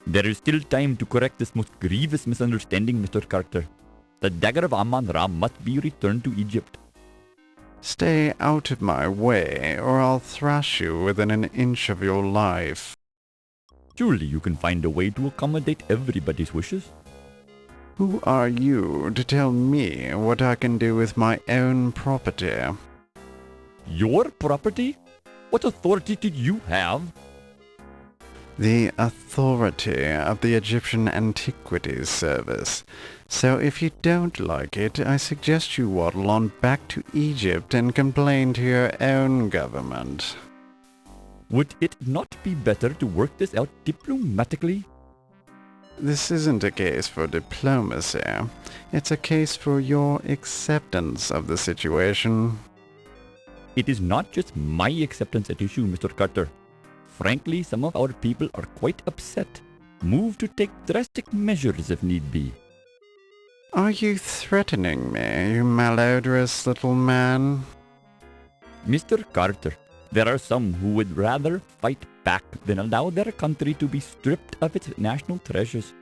There is still time to correct this most grievous misunderstanding, Mr. Carter. The dagger of Amon-Ra must be returned to Egypt. Stay out of my way, or I'll thrash you within an inch of your life. Surely you can find a way to accommodate everybody's wishes. Who are you to tell me what I can do with my own property? Your property? What authority did you have? The authority of the Egyptian Antiquities Service. So if you don't like it, I suggest you waddle on back to Egypt and complain to your own government. Would it not be better to work this out diplomatically? This isn't a case for diplomacy. It's a case for your acceptance of the situation. It is not just my acceptance at issue, Mr. Carter. Frankly, some of our people are quite upset, moved to take drastic measures if need be. Are you threatening me, you malodorous little man? Mr. Carter, there are some who would rather fight back than allow their country to be stripped of its national treasures.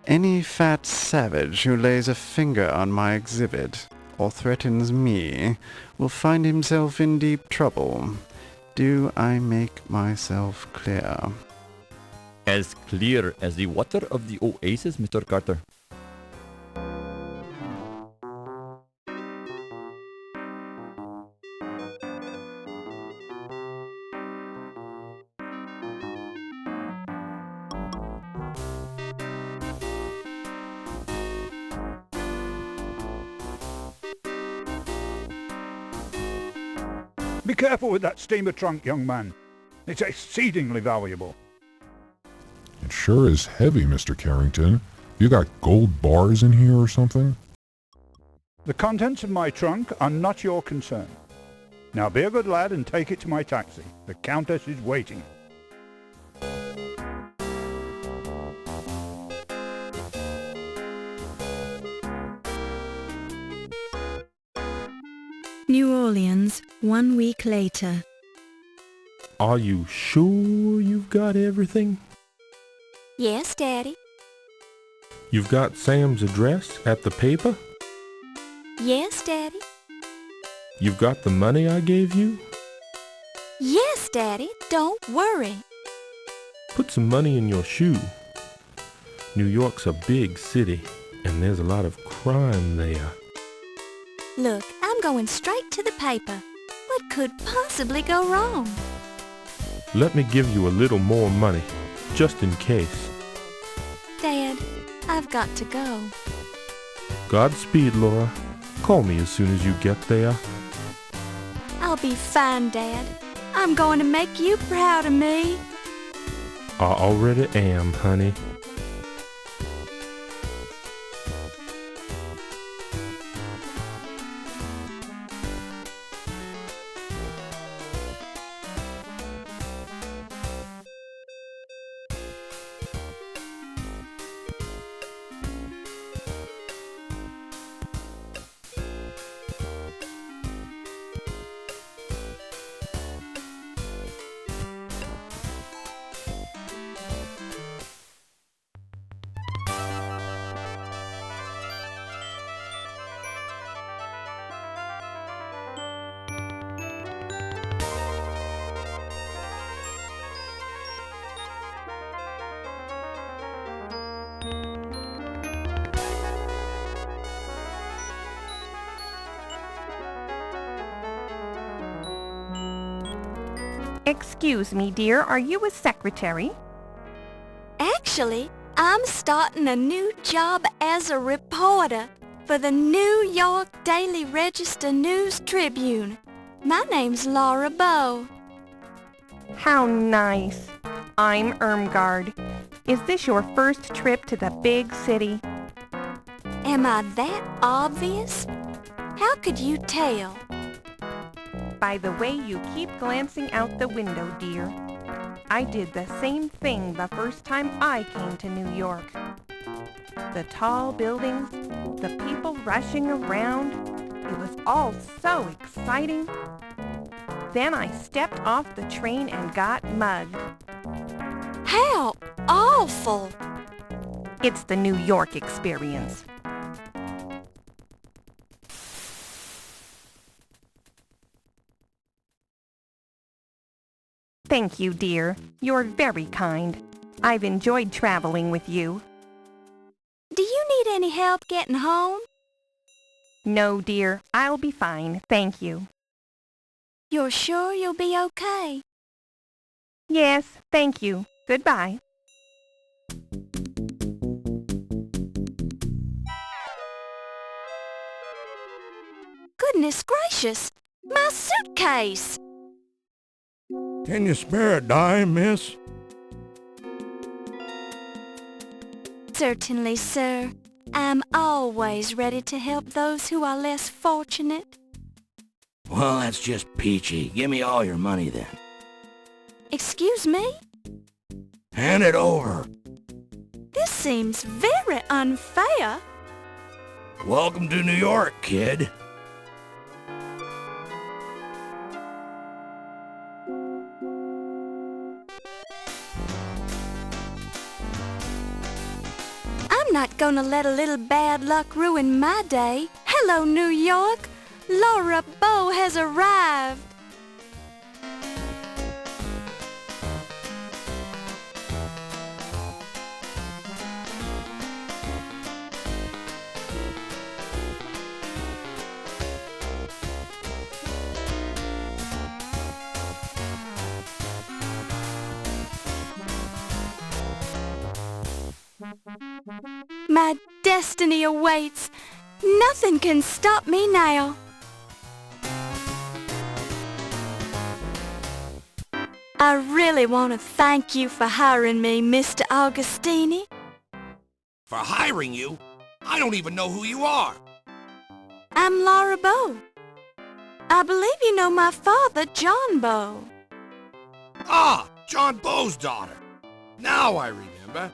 Any fat savage who lays a finger on my exhibit, or threatens me, will find himself in deep trouble. Do I make myself clear? As clear as the water of the oasis, Mr. Carter. Be careful with that steamer trunk, young man. It's exceedingly valuable. It sure is heavy, Mr. Carrington. You got gold bars in here or something? The contents of my trunk are not your concern. Now be a good lad and take it to my taxi. The Countess is waiting. New Orleans, 1 week later. Are you sure you've got everything? Yes, Daddy. You've got Sam's address at the paper? Yes, Daddy. You've got the money I gave you? Yes, Daddy. Don't worry. Put some money in your shoe. New York's a big city, and there's a lot of crime there. Look, I'm going straight to the paper. What could possibly go wrong? Let me give you a little more money, just in case. Dad, I've got to go. Godspeed, Laura. Call me as soon as you get there. I'll be fine, Dad. I'm going to make you proud of me. I already am, honey. Excuse me, dear, are you a secretary? Actually, I'm starting a new job as a reporter for the New York Daily Register News Tribune. My name's Laura Bow. How nice. I'm Irmgard. Is this your first trip to the big city? Am I that obvious? How could you tell? By the way you keep glancing out the window, dear. I did the same thing the first time I came to New York. The tall buildings, the people rushing around, it was all so exciting. Then I stepped off the train and got mugged. How awful! It's the New York experience. Thank you, dear. You're very kind. I've enjoyed traveling with you. Do you need any help getting home? No, dear. I'll be fine. Thank you. You're sure you'll be okay? Yes, thank you. Goodbye. Goodness gracious! My suitcase! Can you spare a dime, miss? Certainly, sir. I'm always ready to help those who are less fortunate. Well, that's just peachy. Give me all your money then. Excuse me? Hand it over. This seems very unfair. Welcome to New York, kid. I'm not gonna let a little bad luck ruin my day. Hello, New York. Laura Bow has arrived. My destiny awaits. Nothing can stop me now. I really want to thank you for hiring me, Mr. Augustini. For hiring you? I don't even know who you are. I'm Laura Bow. I believe you know my father, John Bow. Ah, John Bow's daughter. Now I remember.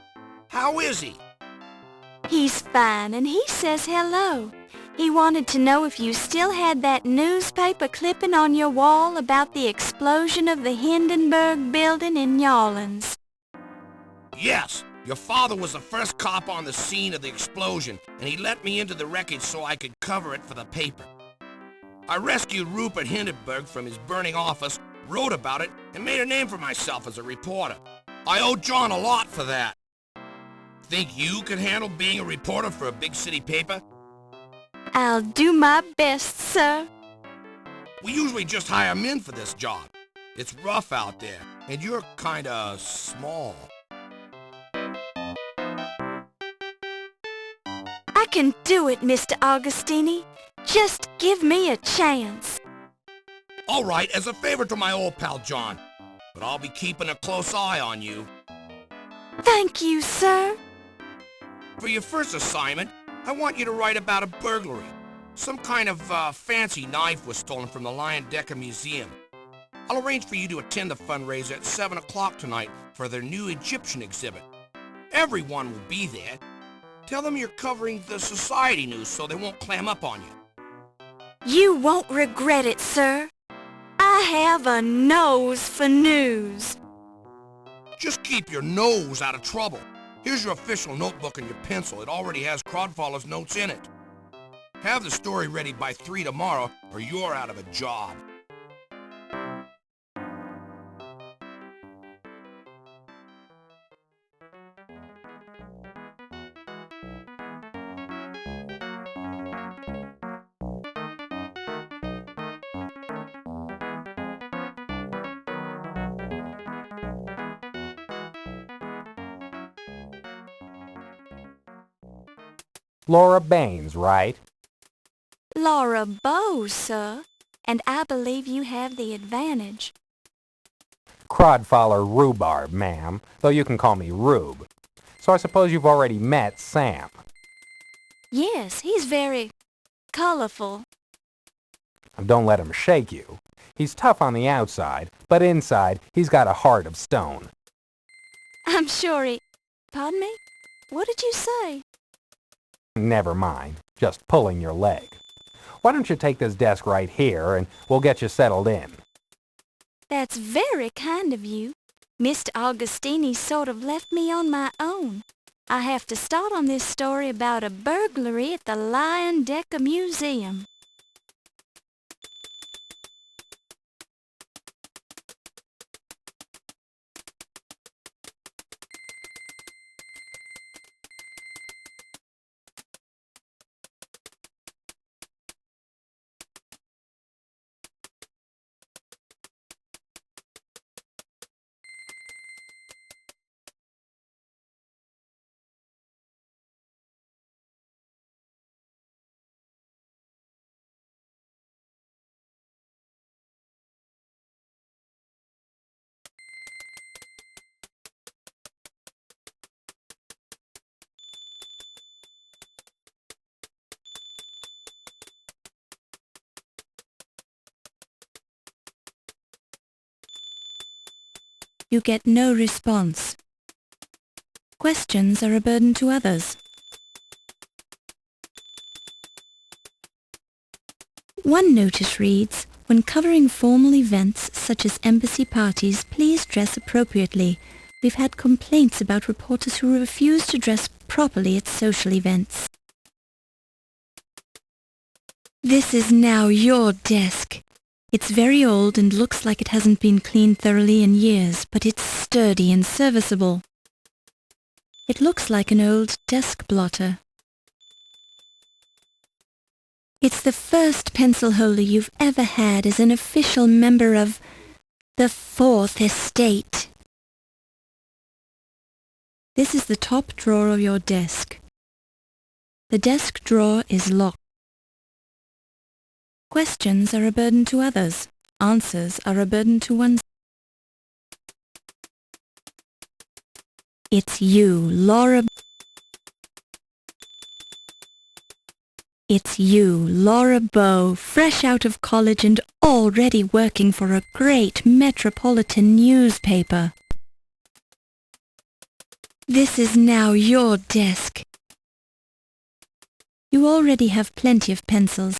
How is he? He's fine, and he says hello. He wanted to know if you still had that newspaper clipping on your wall about the explosion of the Hindenburg building in New Orleans. Yes, your father was the first cop on the scene of the explosion, and he let me into the wreckage so I could cover it for the paper. I rescued Rupert Hindenburg from his burning office, wrote about it, and made a name for myself as a reporter. I owe John a lot for that. Think you could handle being a reporter for a big city paper? I'll do my best, sir. We usually just hire men for this job. It's rough out there, and you're kinda small. I can do it, Mr. Augustini. Just give me a chance. All right, as a favor to my old pal John, but I'll be keeping a close eye on you. Thank you, sir. For your first assignment, I want you to write about a burglary. Some kind of fancy knife was stolen from the Dagger Museum. I'll arrange for you to attend the fundraiser at 7 o'clock tonight for their new Egyptian exhibit. Everyone will be there. Tell them you're covering the society news so they won't clam up on you. You won't regret it, sir. I have a nose for news. Just keep your nose out of trouble. Here's your official notebook and your pencil. It already has Crodfaller's notes in it. Have the story ready by 3 tomorrow, or you're out of a job. Laura Baines, right? Laura Bow, sir. And I believe you have the advantage. Crodfaller Rhubarb, ma'am, though you can call me Rube. So I suppose you've already met Sam. Yes, he's very colorful. Don't let him shake you. He's tough on the outside, but inside he's got a heart of stone. I'm sure he... Pardon me? What did you say? Never mind, just pulling your leg. Why don't you take this desk right here and we'll get you settled in? That's very kind of you. Mr. Augustini sort of left me on my own. I have to start on this story about a burglary at the Lion Decker Museum. You get no response. Questions are a burden to others. One notice reads, when covering formal events such as embassy parties, please dress appropriately. We've had complaints about reporters who refuse to dress properly at social events. This is now your desk. It's very old and looks like it hasn't been cleaned thoroughly in years, but it's sturdy and serviceable. It looks like an old desk blotter. It's the first pencil holder you've ever had as an official member of the Fourth Estate. This is the top drawer of your desk. The desk drawer is locked. Questions are a burden to others. Answers are a burden to oneself. It's you, Laura. It's you, Laura Bow, fresh out of college and already working for a great metropolitan newspaper. This is now your desk. You already have plenty of pencils.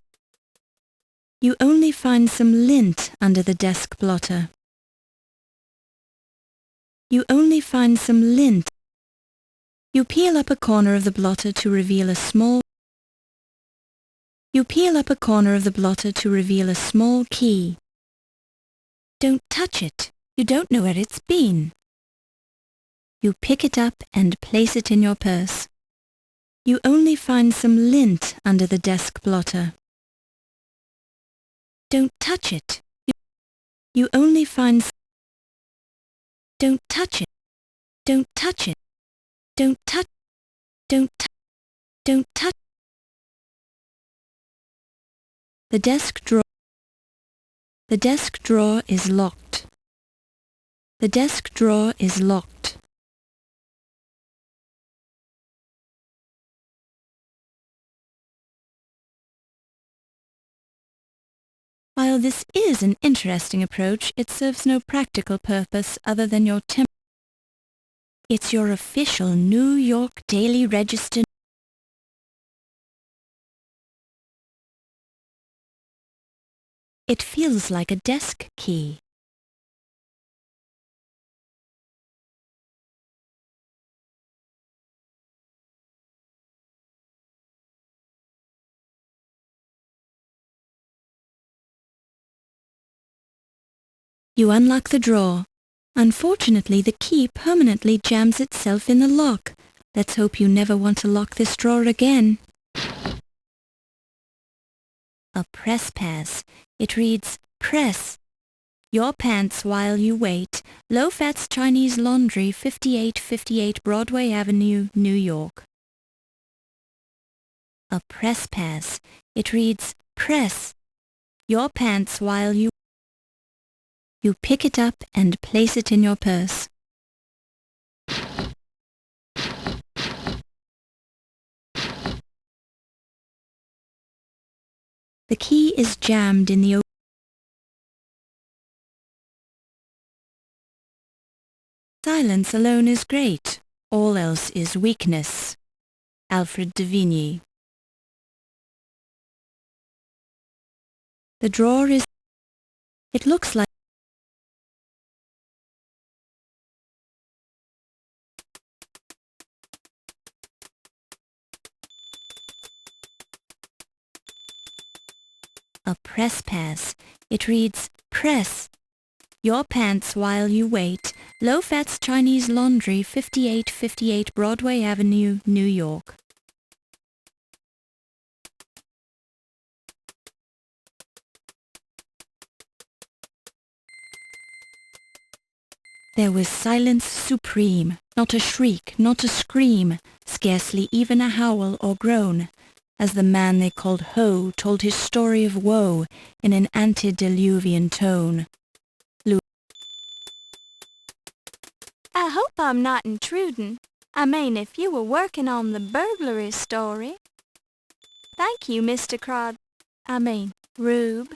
You only find some lint under the desk blotter. You only find some lint. You peel up a corner of the blotter to reveal a small key. Don't touch it. You don't know where it's been. You pick it up and place it in your purse. You only find some lint under the desk blotter. Don't touch it. You only find... Don't touch it. Don't touch it. Don't touch... Don't touch... Don't touch... The desk drawer... The desk drawer is locked. The desk drawer is locked. While this is an interesting approach, it serves no practical purpose other than your It's your official New York Daily Register. It feels like a desk key. You unlock the drawer. Unfortunately, the key permanently jams itself in the lock. Let's hope you never want to lock this drawer again. A press pass. It reads, Press. Your pants while you wait. Low Fats Chinese Laundry, 5858 Broadway Avenue, New York. A press pass. It reads, press your pants while you pick it up and place it in your purse. The key is jammed in the Silence alone is great, all else is weakness. Alfred de Vigny. The drawer is... It looks like... A press pass. It reads, press your pants while you wait. Low-Fats Chinese Laundry, 5858 Broadway Avenue, New York. There was silence supreme, not a shriek, not a scream, scarcely even a howl or groan, as the man they called Ho told his story of woe in an antediluvian tone. I hope I'm not intruding. I mean, if you were working on the burglary story. Thank you, Mr. Rube.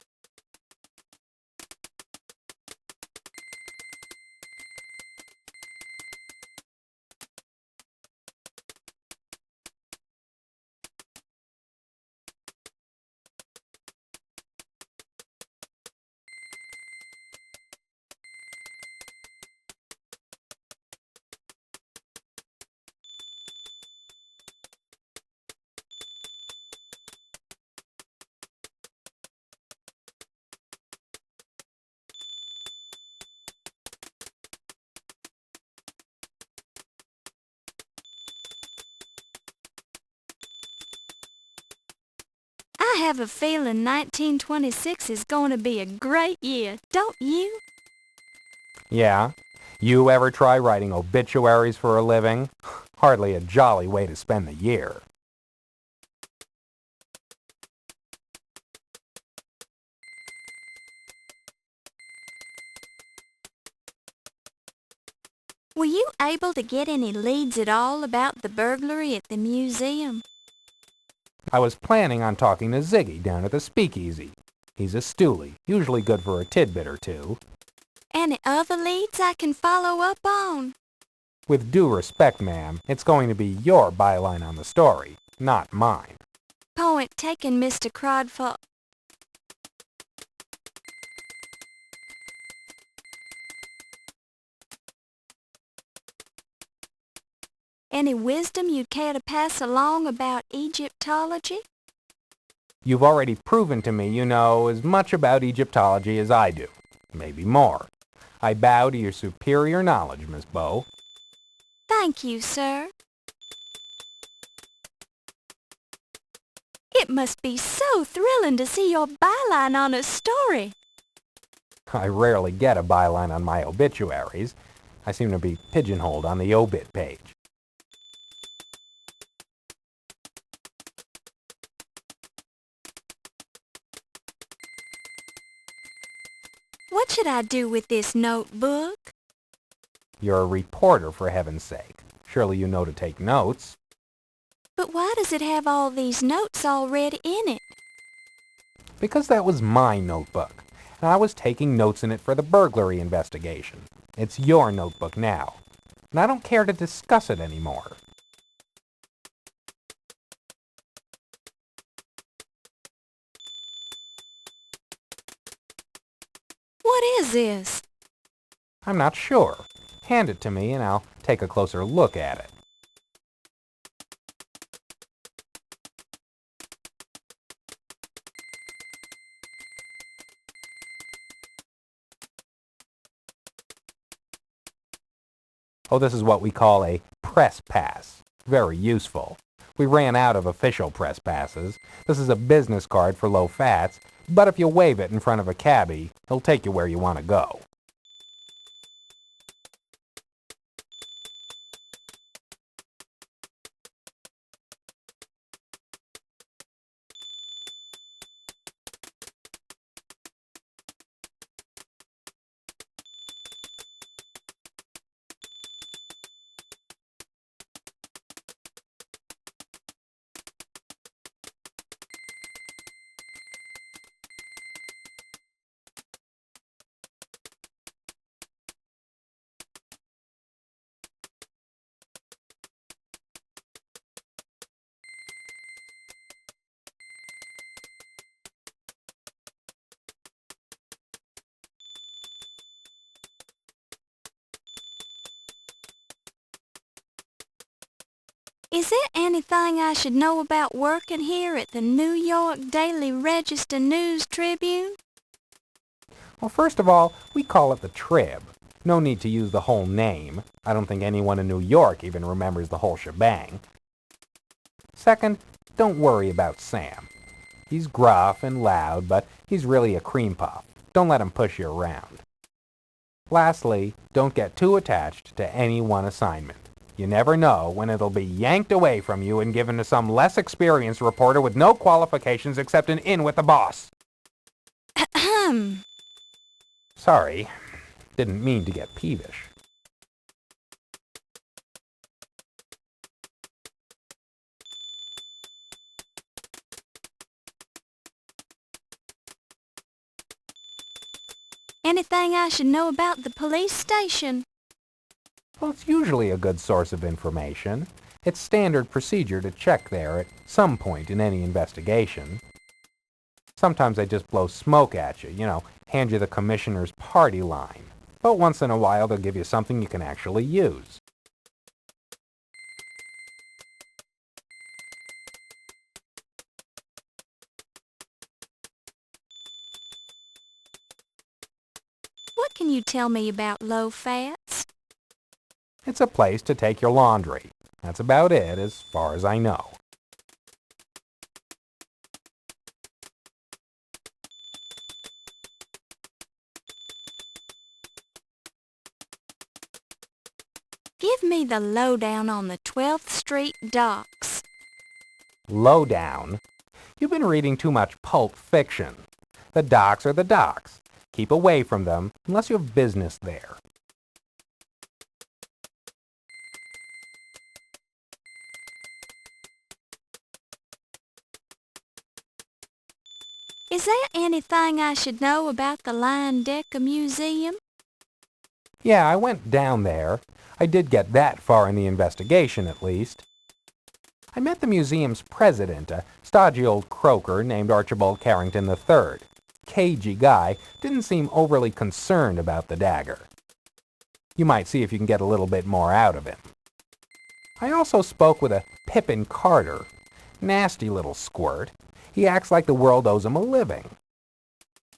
I have a feeling 1926 is going to be a great year, don't you? Yeah? You ever try writing obituaries for a living? Hardly a jolly way to spend the year. Were you able to get any leads at all about the burglary at the museum? I was planning on talking to Ziggy down at the speakeasy. He's a stoolie, usually good for a tidbit or two. Any other leads I can follow up on? With due respect, ma'am, it's going to be your byline on the story, not mine. Point taken, Mr. Crodful. Any wisdom you'd care to pass along about Egyptology? You've already proven to me you know as much about Egyptology as I do. Maybe more. I bow to your superior knowledge, Miss Bow. Thank you, sir. It must be so thrilling to see your byline on a story. I rarely get a byline on my obituaries. I seem to be pigeonholed on the obit page. What should I do with this notebook? You're a reporter, for heaven's sake. Surely you know to take notes. But why does it have all these notes already in it? Because that was my notebook, and I was taking notes in it for the burglary investigation. It's your notebook now, and I don't care to discuss it anymore. What is this? I'm not sure. Hand it to me and I'll take a closer look at it. Oh, this is what we call a press pass. Very useful. We ran out of official press passes. This is a business card for low fats, but if you wave it in front of a cabbie, he'll take you where you want to go. Is there anything I should know about working here at the New York Daily Register News Tribune? Well, first of all, we call it the Trib. No need to use the whole name. I don't think anyone in New York even remembers the whole shebang. Second, don't worry about Sam. He's gruff and loud, but he's really a cream puff. Don't let him push you around. Lastly, don't get too attached to any one assignment. You never know when it'll be yanked away from you and given to some less experienced reporter with no qualifications except an in with the boss. Ahem. Sorry, didn't mean to get peevish. Anything I should know about the police station? Well, it's usually a good source of information. It's standard procedure to check there at some point in any investigation. Sometimes they just blow smoke at you, hand you the commissioner's party line. But once in a while they'll give you something you can actually use. What can you tell me about low fats? It's a place to take your laundry. That's about it, as far as I know. Give me the lowdown on the 12th Street docks. Lowdown? You've been reading too much pulp fiction. The docks are the docks. Keep away from them unless you have business there. Is there anything I should know about the Decker Museum? Yeah, I went down there. I did get that far in the investigation, at least. I met the museum's president, a stodgy old croaker named Archibald Carrington III. Cagey guy, didn't seem overly concerned about the Dagger. You might see if you can get a little bit more out of him. I also spoke with a Pippin Carter. Nasty little squirt. He acts like the world owes him a living.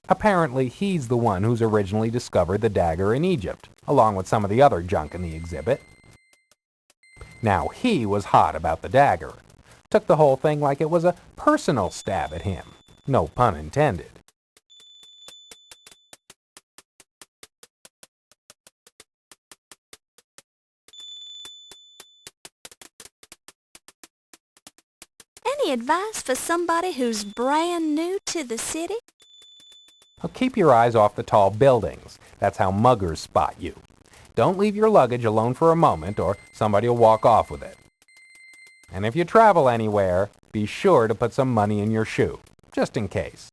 Apparently, he's the one who's originally discovered the Dagger in Egypt, along with some of the other junk in the exhibit. Now he was hot about the Dagger. Took the whole thing like it was a personal stab at him. No pun intended. Any advice for somebody who's brand new to the city? Well, keep your eyes off the tall buildings. That's how muggers spot you. Don't leave your luggage alone for a moment or somebody will walk off with it. And if you travel anywhere, be sure to put some money in your shoe, just in case.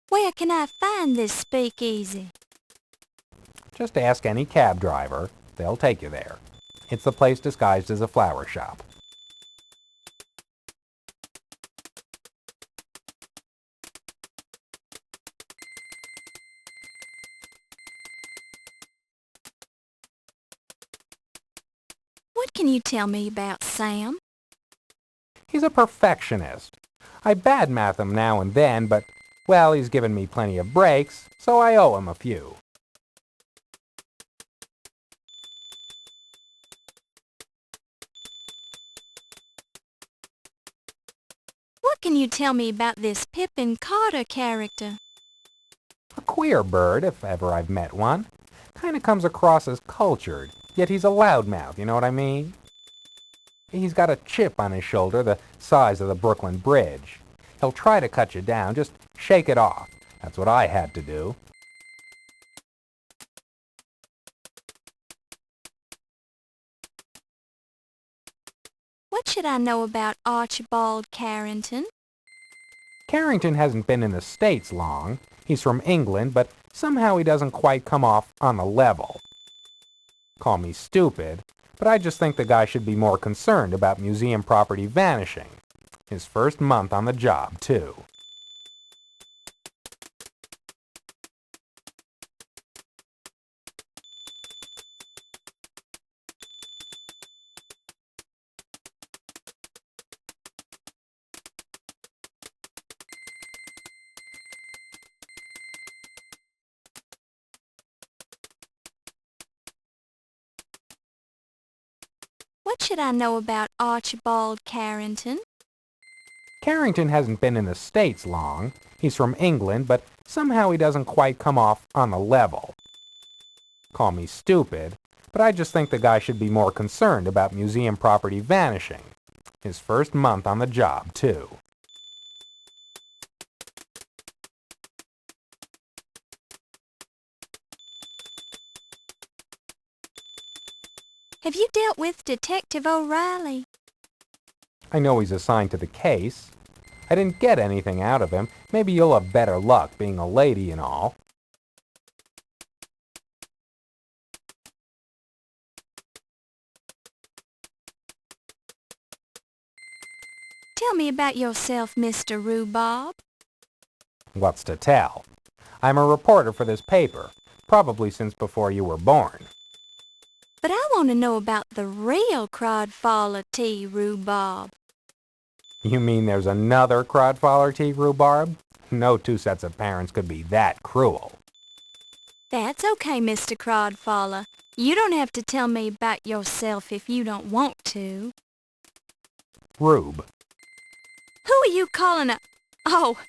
Where can I find this speakeasy? Just ask any cab driver. They'll take you there. It's the place disguised as a flower shop. What can you tell me about Sam? He's a perfectionist. I badmouth him now and then, but, well, he's given me plenty of breaks, so I owe him a few. What can you tell me about this Pippin Carter character? A queer bird, if ever I've met one. Kinda comes across as cultured, yet he's a loudmouth, you know what I mean? He's got a chip on his shoulder the size of the Brooklyn Bridge. He'll try to cut you down, just shake it off. That's what I had to do. What should I know about Archibald Carrington? Carrington hasn't been in the States long. He's from England, but somehow he doesn't quite come off on the level. Call me stupid, but I just think the guy should be more concerned about museum property vanishing. His first month on the job, too. What should I know about Archibald Carrington? Carrington hasn't been in the States long. He's from England, but somehow he doesn't quite come off on the level. Call me stupid, but I just think the guy should be more concerned about museum property vanishing. His first month on the job, too. Have you dealt with Detective O'Reilly? I know he's assigned to the case. I didn't get anything out of him. Maybe you'll have better luck being a lady and all. Tell me about yourself, Mr. Rhubarb. What's to tell? I'm a reporter for this paper, probably since before you were born. But I want to know about the real Crodfaller T. Rhubarb. You mean there's another Crodfaller T. Rhubarb? No two sets of parents could be that cruel. That's okay, Mr. Crodfaller. You don't have to tell me about yourself if you don't want to. Rube. Who are you calling a... Oh,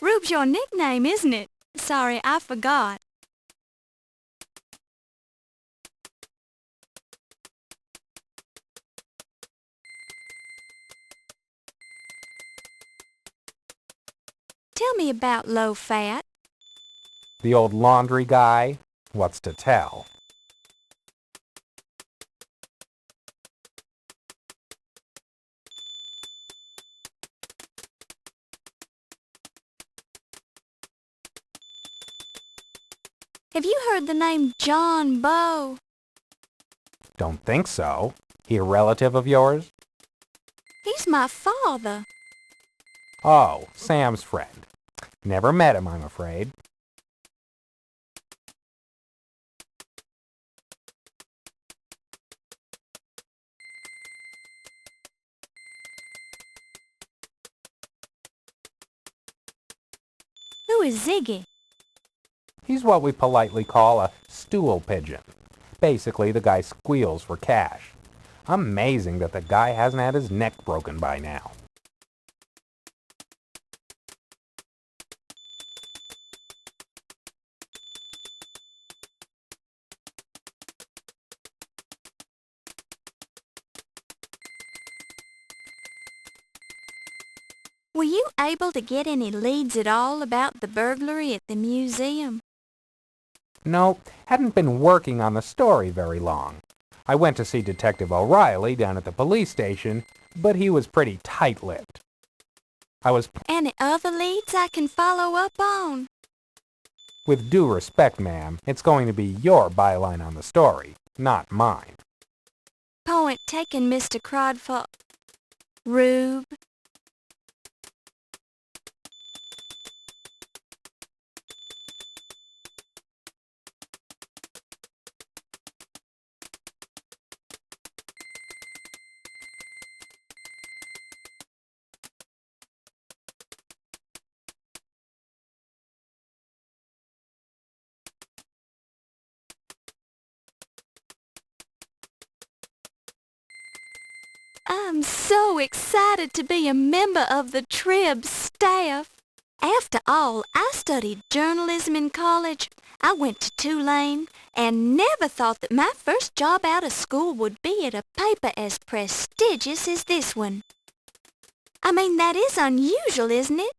Rube's your nickname, isn't it? Sorry, I forgot. Tell me about Low Fat. The old laundry guy? What's to tell? Have you heard the name John Bow? Don't think so. He a relative of yours? He's my father. Oh, Sam's friend. Never met him, I'm afraid. Who is Ziggy? He's what we politely call a stool pigeon. Basically, the guy squeals for cash. Amazing that the guy hasn't had his neck broken by now. Were you able to get any leads at all about the burglary at the museum? No, hadn't been working on the story very long. I went to see Detective O'Reilly down at the police station, but he was pretty tight-lipped. Any other leads I can follow up on? With due respect, ma'am, it's going to be your byline on the story, not mine. Point taken, Mr. Crodfaller. Rube. I'm so excited to be a member of the Trib staff. After all, I studied journalism in college. I went to Tulane and never thought that my first job out of school would be at a paper as prestigious as this one. I mean, that is unusual, isn't it?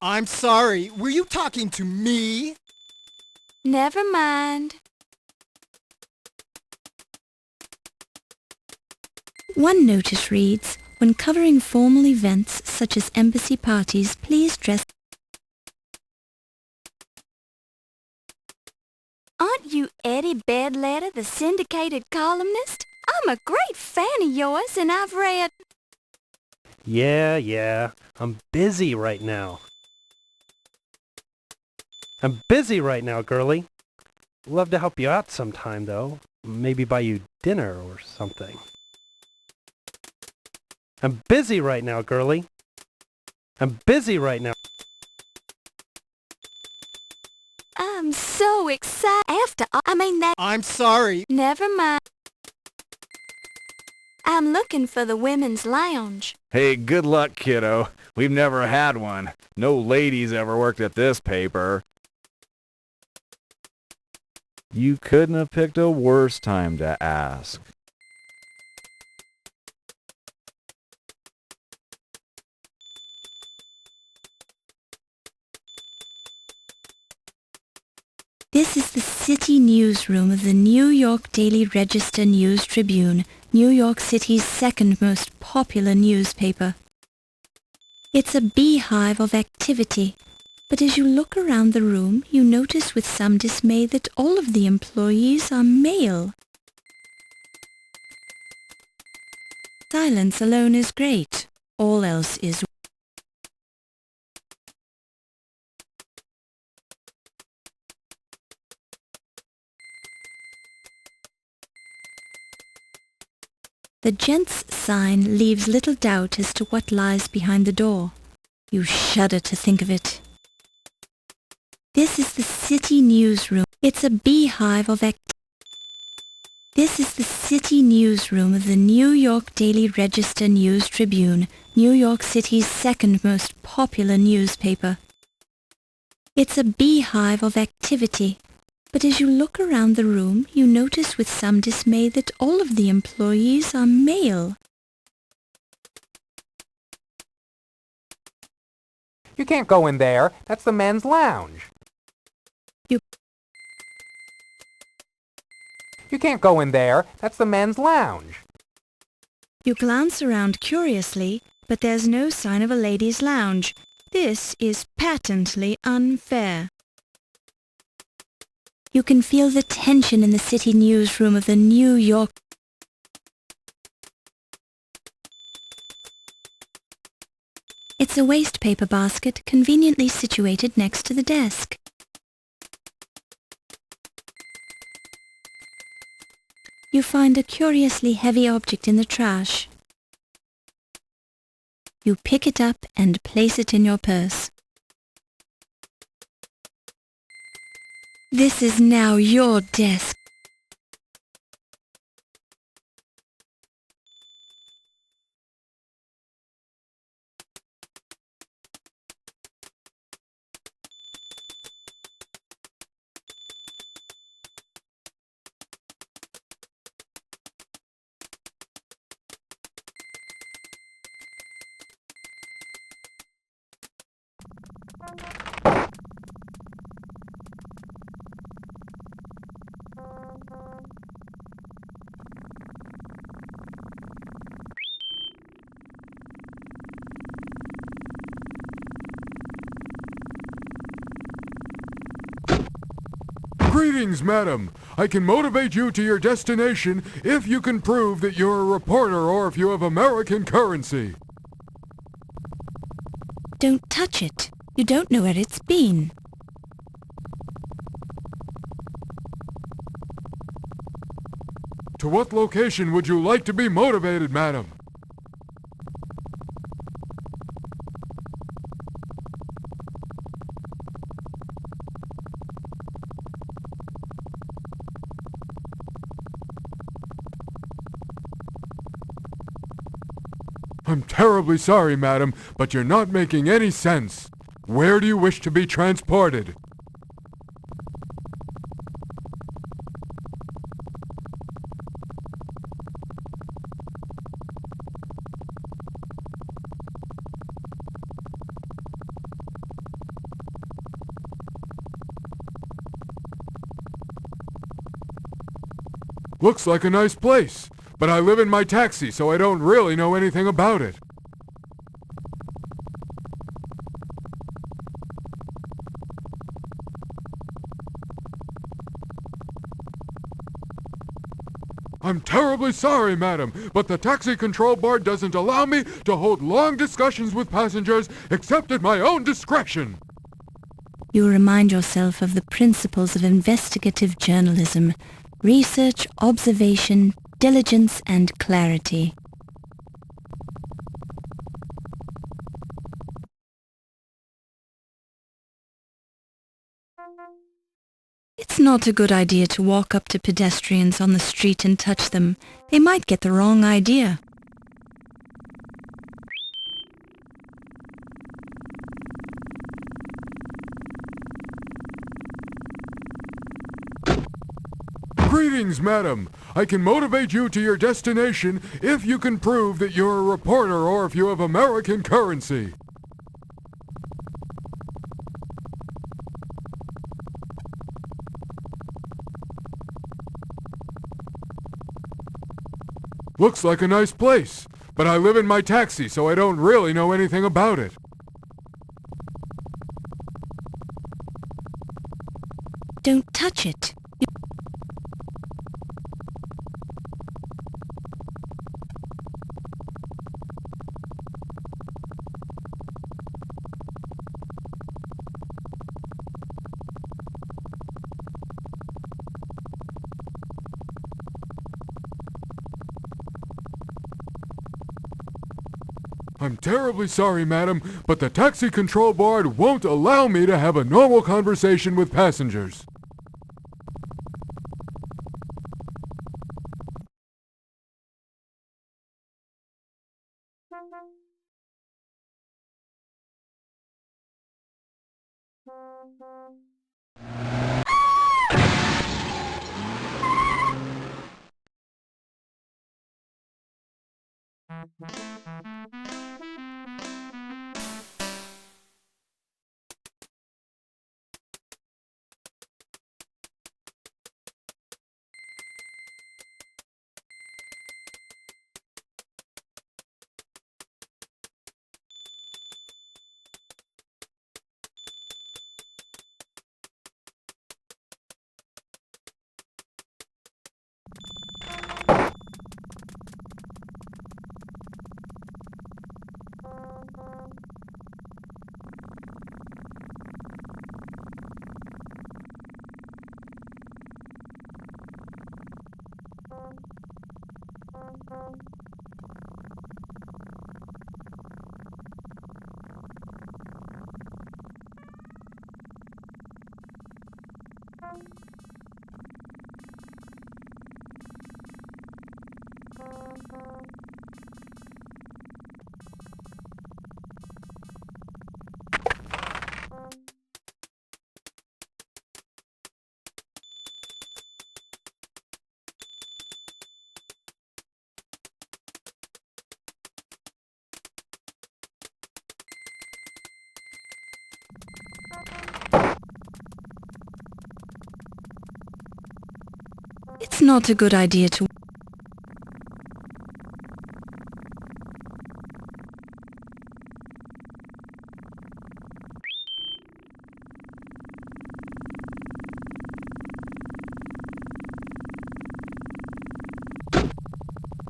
I'm sorry, were you talking to me? Never mind. One notice reads, when covering formal events such as embassy parties, please dress... Aren't you you Eddie Bedletter, the syndicated columnist? I'm a great fan of yours, and I've read... Yeah. I'm busy right now. Girlie. Love to help you out sometime, though. Maybe buy you dinner or something. I'm busy right now, girlie. I'm so excited. I'm sorry. Never mind. I'm looking for the women's lounge. Hey, good luck, kiddo. We've never had one. No ladies ever worked at this paper. You couldn't have picked a worse time to ask. This is the city newsroom of the New York Daily Register News Tribune, New York City's second most popular newspaper. It's a beehive of activity, but as you look around the room, you notice with some dismay that all of the employees are male. Silence alone is great. All else is... The gents' sign leaves little doubt as to what lies behind the door. You shudder to think of it. This is the city newsroom. It's a beehive of This is the city newsroom of the New York Daily Register News Tribune, New York City's second most popular newspaper. It's a beehive of activity. But as you look around the room, you notice with some dismay that all of the employees are male. You can't go in there. That's the men's lounge. You can't go in there. That's the men's lounge. You glance around curiously, but there's no sign of a ladies' lounge. This is patently unfair. You can feel the tension in the city newsroom of the New York. It's a waste paper basket conveniently situated next to the desk. You find a curiously heavy object in the trash. You pick it up and place it in your purse. This is now your desk. Greetings, madam. I can motivate you to your destination if you can prove that you're a reporter or if you have American currency. Don't touch it. You don't know where it's been. To what location would you like to be motivated, madam? I'm terribly sorry, madam, but you're not making any sense. Where do you wish to be transported? Looks like a nice place, but I live in my taxi, so I don't really know anything about it. I'm terribly sorry, madam, but the taxi control board doesn't allow me to hold long discussions with passengers except at my own discretion. You remind yourself of the principles of investigative journalism: research, observation, diligence, and clarity. It's not a good idea to walk up to pedestrians on the street and touch them. They might get the wrong idea. Greetings, madam. I can motivate you to your destination if you can prove that you're a reporter or if you have American currency. Looks like a nice place, but I live in my taxi, so I don't really know anything about it. Don't touch it. I'm terribly sorry, madam, but the taxi control board won't allow me to have a normal conversation with passengers. It's not a good idea to...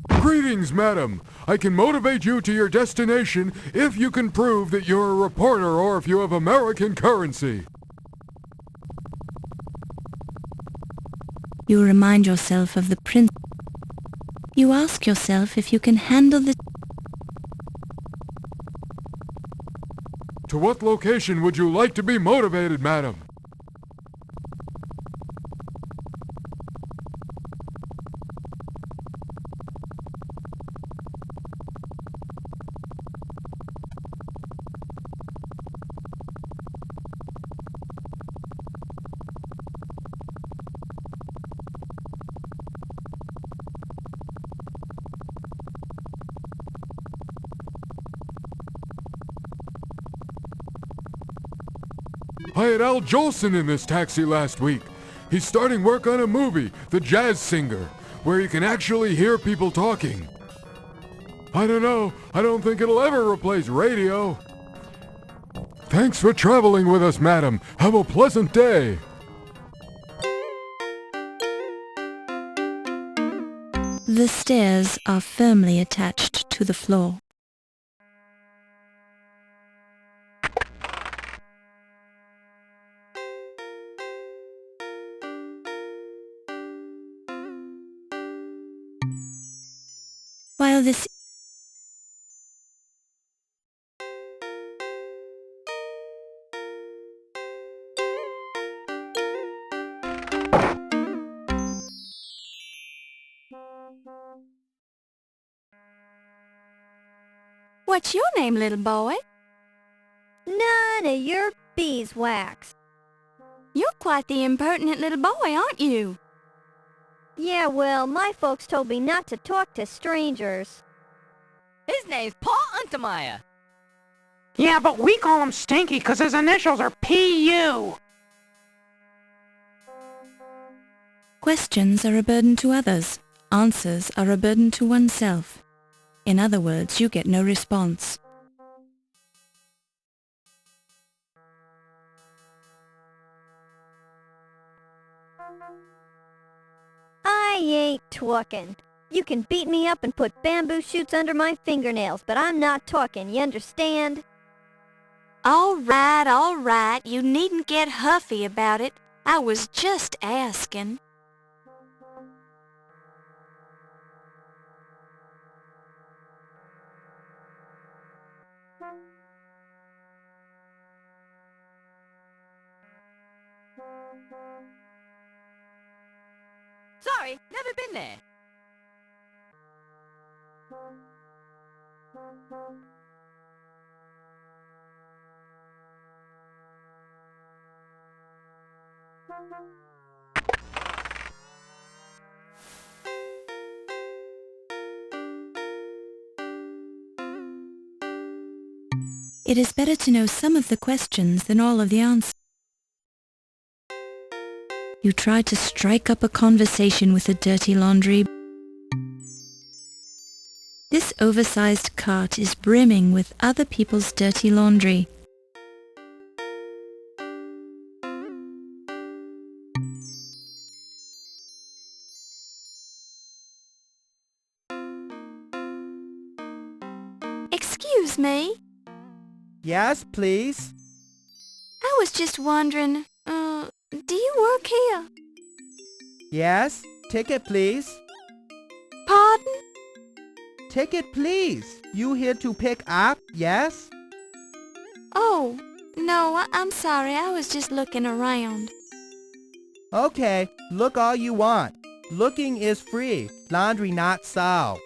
Greetings, madam. I can motivate you to your destination if you can prove that you're a reporter or if you have American currency. You remind yourself of the You ask yourself if you can handle the... To what location would you like to be motivated, madam? I had Al Jolson in this taxi last week. He's starting work on a movie, The Jazz Singer, where you can actually hear people talking. I don't know. I don't think it'll ever replace radio. Thanks for traveling with us, madam. Have a pleasant day. The stairs are firmly attached to the floor. While this What's your name, little boy? None of your beeswax. You're quite the impertinent little boy, aren't you? Yeah, well, my folks told me not to talk to strangers. His name's Paul Untermeyer. Yeah, but we call him Stinky because his initials are P.U. questions are a burden to others, answers are a burden to oneself. In other words, you get no response. I ain't talking. You can beat me up and put bamboo shoots under my fingernails, but I'm not talking, you understand? All right. You needn't get huffy about it. I was just asking. Sorry, never been there. It is better to know some of the questions than all of the answers. You try to strike up a conversation with the dirty laundry. This oversized cart is brimming with other people's dirty laundry. Excuse me. Yes, please. I was just wondering, do you work here? Yes, ticket, please. Pardon? Ticket, please. You here to pick up, yes? Oh, no, I'm sorry. I was just looking around. Okay, look all you want. Looking is free, laundry not so.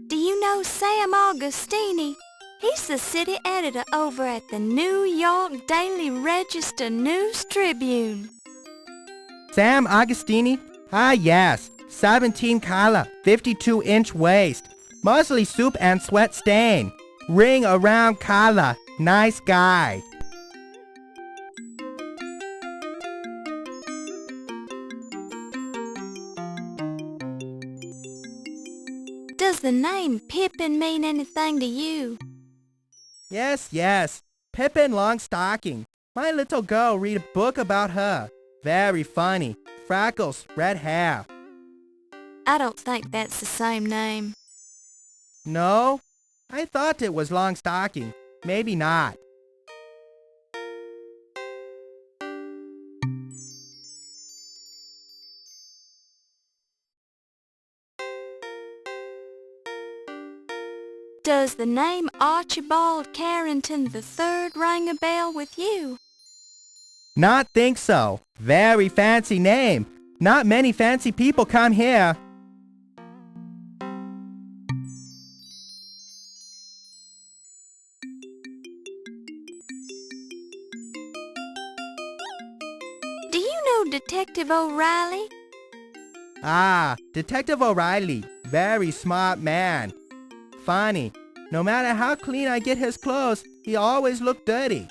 Do you know Sam Augustini? He's the city editor over at the New York Daily Register News Tribune. Sam Augustini? Ah, yes. 17 collar, 52-inch waist. Muesli soup and sweat stain. Ring around collar. Nice guy. Does the name Pippin mean anything to you? Yes. Pippin Longstocking. My little girl read a book about her. Very funny. Freckles, red hair. I don't think that's the same name. No? I thought it was Longstocking. Maybe not. Does the name Archibald Carrington III ring a bell with you? Not think so. Very fancy name. Not many fancy people come here. Do you know Detective O'Reilly? Ah, Detective O'Reilly. Very smart man. Funny. No matter how clean I get his clothes, he always look dirty.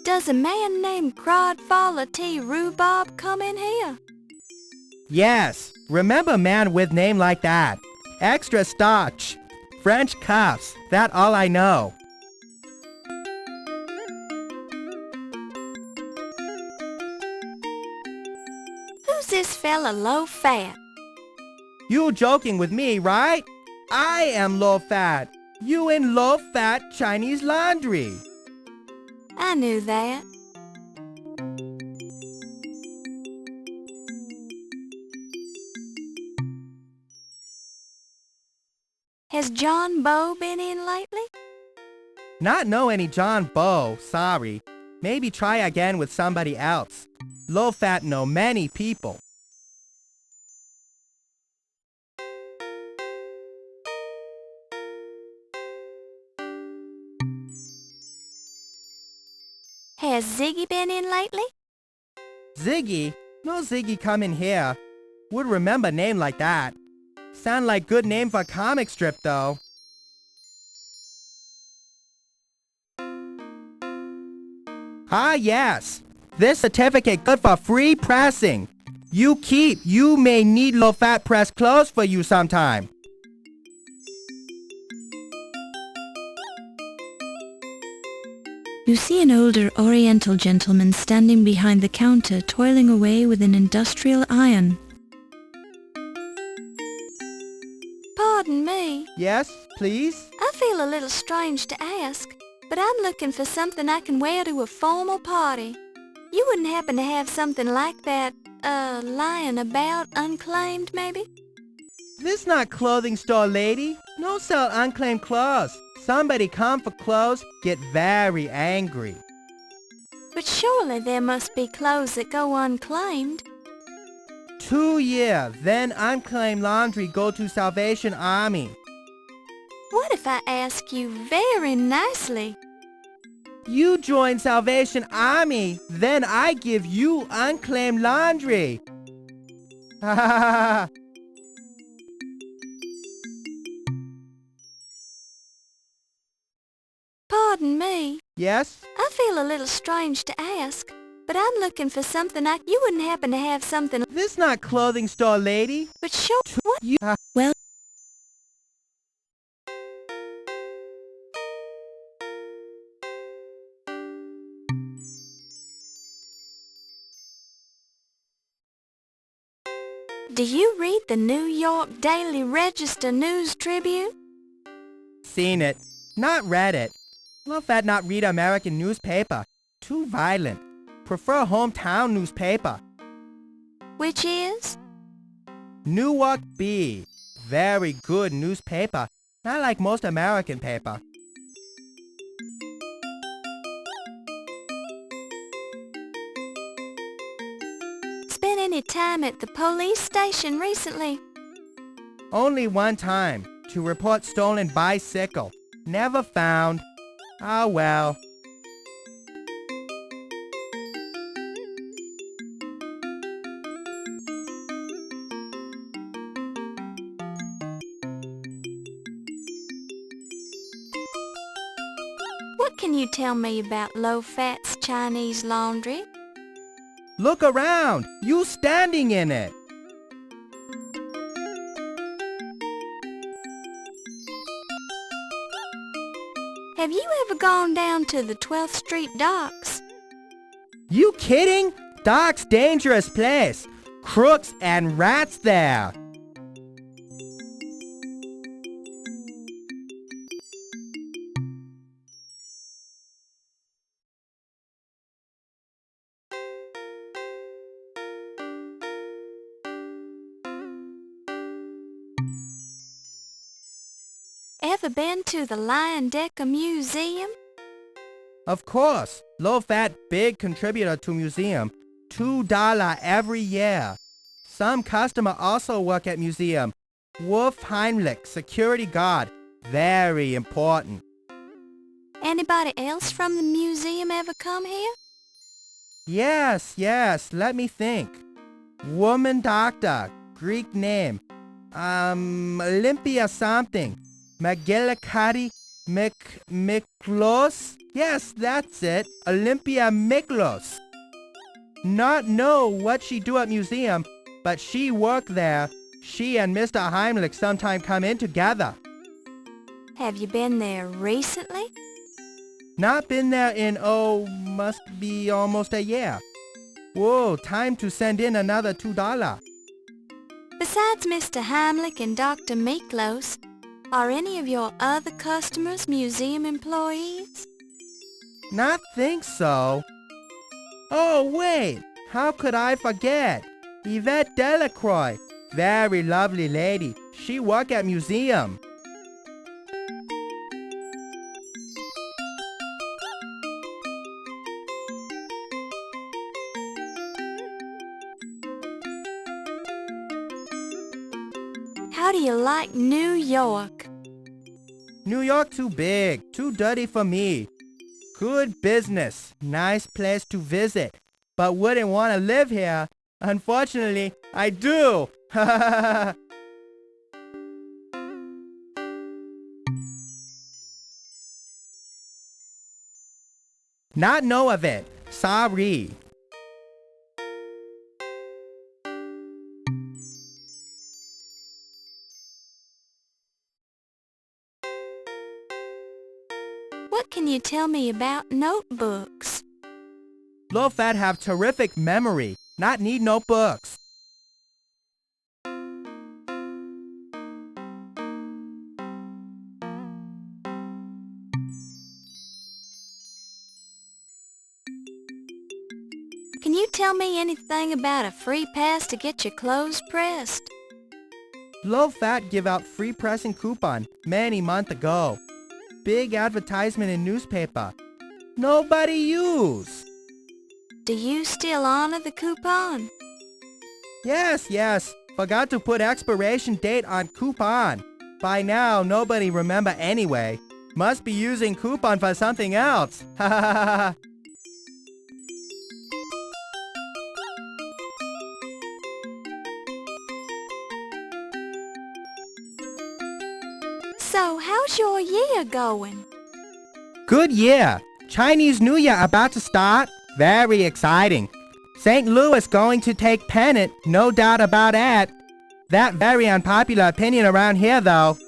Does a man named Crodfather T. Rhubarb come in here? Yes, Remember man with name like that. Extra starch. French cuffs. That all I know. Who's this fella low fat? You joking with me, right? I am low fat. You in low fat Chinese laundry. I knew that. Has John Bow been in lately? Not know any John Bow, sorry. Maybe try again with somebody else. Low fat know many people. Has Ziggy been in lately? Ziggy? No Ziggy come in here. Would remember name like that. Sound like good name for comic strip though. Ah yes. This certificate good for free pressing. You keep. You may need low fat press clothes for you sometime. You see an older Oriental gentleman standing behind the counter toiling away with an industrial iron. Pardon me. Yes, please? I feel a little strange to ask, but I'm looking for something I can wear to a formal party. You wouldn't happen to have something like that, lying about unclaimed, maybe? This not clothing store, lady. No sell unclaimed clothes. Somebody come for clothes, get very angry. But surely there must be clothes that go unclaimed. 2 years, then unclaimed laundry go to Salvation Army. What if I ask you very nicely? You join Salvation Army, then I give you unclaimed laundry. Ha ha ha ha. Pardon me. Yes? I feel a little strange to ask, but I'm looking for something you wouldn't happen to have something. This not clothing store, lady. But sure, what? You Well, Do you read the New York Daily Register News Tribune? Seen it. Not read it. Love that not read American newspaper. Too violent. Prefer hometown newspaper. Which is? Newark Bee. Very good newspaper. Not like most American paper. Spent any time at the police station recently? Only one time. To report stolen bicycle. Never found. Ah well. What can you tell me about low-fat's Chinese laundry? Look around. You standing in it. Have you ever gone down to the 12th Street docks? You kidding? Docks dangerous place. Crooks and rats there. Ever been to the Lion Decker Museum? Of course. Low-fat big contributor to museum. $2 every year. Some customer also work at museum. Wolf Heimlich, security guard. Very important. Anybody else from the museum ever come here? Yes, let me think. Woman doctor, Greek name. Olympia something. Magilakati Miklos? Yes, that's it. Olympia Miklos. Not know what she do at museum, but she worked there. She and Mr. Heimlich sometime come in together. Have you been there recently? Not been there in, must be almost a year. Whoa, time to send in another $2. Besides Mr. Heimlich and Dr. Miklos, are any of your other customers museum employees? Not think so. Oh, wait, how could I forget? Yvette Delacroix, very lovely lady. She work at museum. How do you like New York? New York too big, too dirty for me. Good business, nice place to visit, but wouldn't want to live here. Unfortunately, I do. Not know of it. Sorry. What can you tell me about notebooks? Low-fat have terrific memory. Not need notebooks. Can you tell me anything about a free pass to get your clothes pressed? Low-fat give out free pressing coupon many month ago. Big advertisement in newspaper. Nobody use. Do you still honor the coupon? Yes. Forgot to put expiration date on coupon. By now, nobody remember anyway. Must be using coupon for something else. Ha ha ha ha. So, how's your year going? Good year. Chinese New Year about to start. Very exciting. St. Louis going to take pennant, no doubt about that. That very unpopular opinion around here though.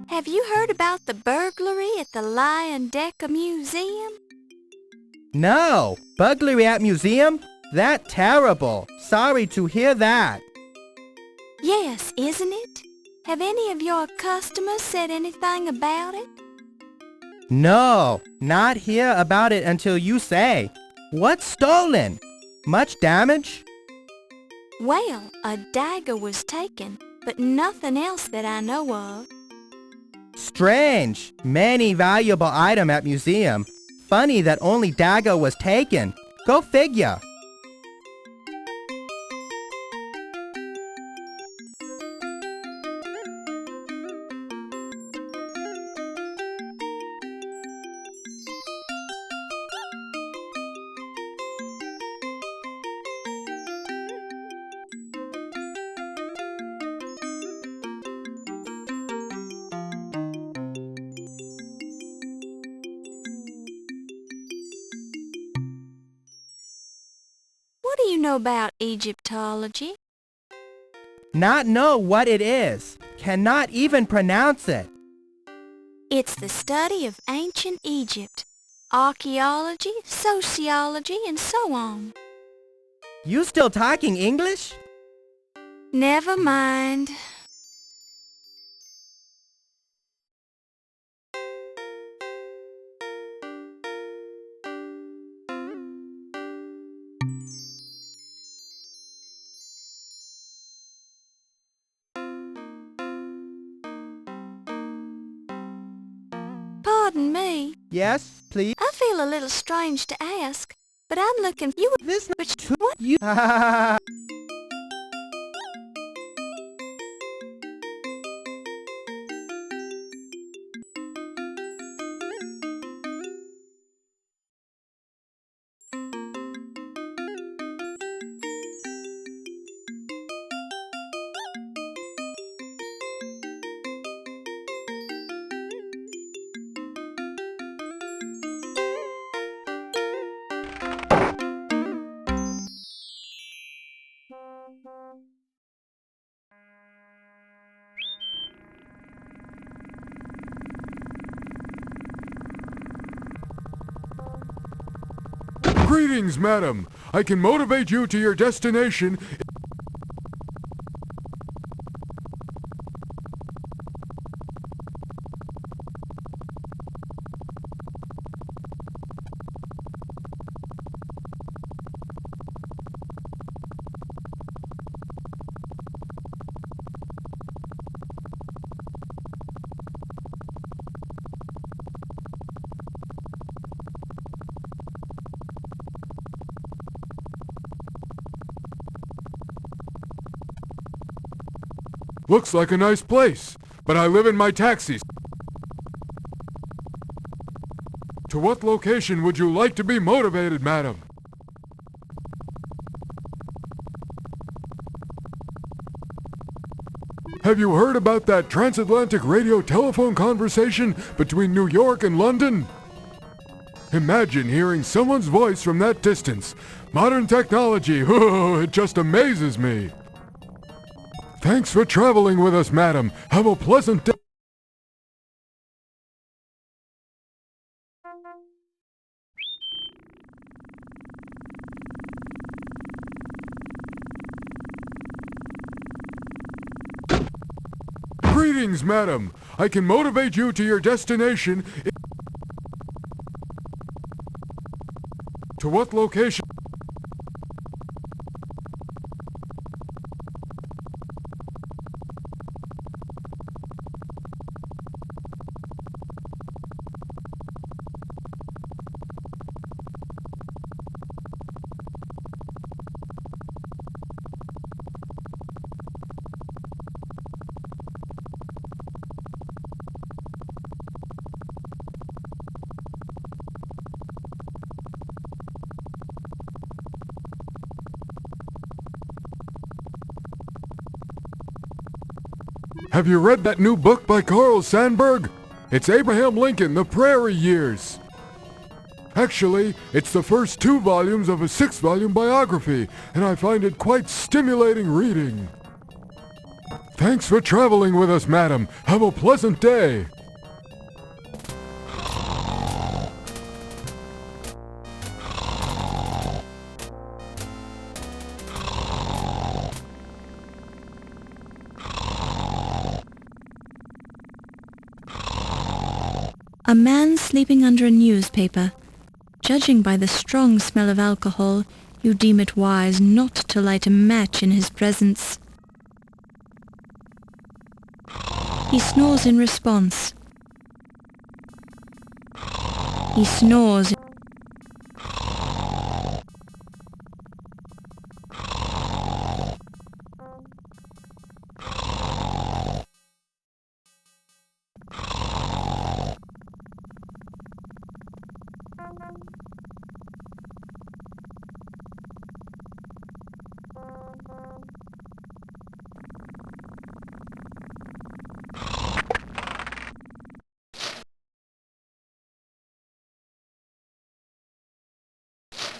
Have you heard about the burglary at the Lion Decker Museum? No, burglary at museum? That terrible. Sorry to hear that. Yes, isn't it? Have any of your customers said anything about it? No, not hear about it until you say. What's stolen? Much damage? Well, a dagger was taken, but nothing else that I know of. Strange. Many valuable item at museum. Funny that only dagger was taken. Go figure. What do you know about Egyptology? Not know what it is. Cannot even pronounce it. It's the study of ancient Egypt, archaeology, sociology, and so on. You still talking English? Never mind. me. Yes, please. I feel a little strange to ask, but I'm looking for you. This But too. what? You. Greetings, madam. I can motivate you to your destination. Looks like a nice place, but I live in my taxi. To what location would you like to be motivated, madam? Have you heard about that transatlantic radio telephone conversation between New York and London? Imagine hearing someone's voice from that distance. Modern technology, it just amazes me. Thanks for traveling with us, madam. Have a pleasant day. Greetings, madam. I can motivate you to your destination. To what location? Have you read that new book by Carl Sandburg? It's Abraham Lincoln, The Prairie Years. Actually, it's the first 2 volumes of a 6-volume biography, and I find it quite stimulating reading. Thanks for traveling with us, madam. Have a pleasant day. A man sleeping under a newspaper. Judging by the strong smell of alcohol, you deem it wise not to light a match in his presence. He snores in response. He snores.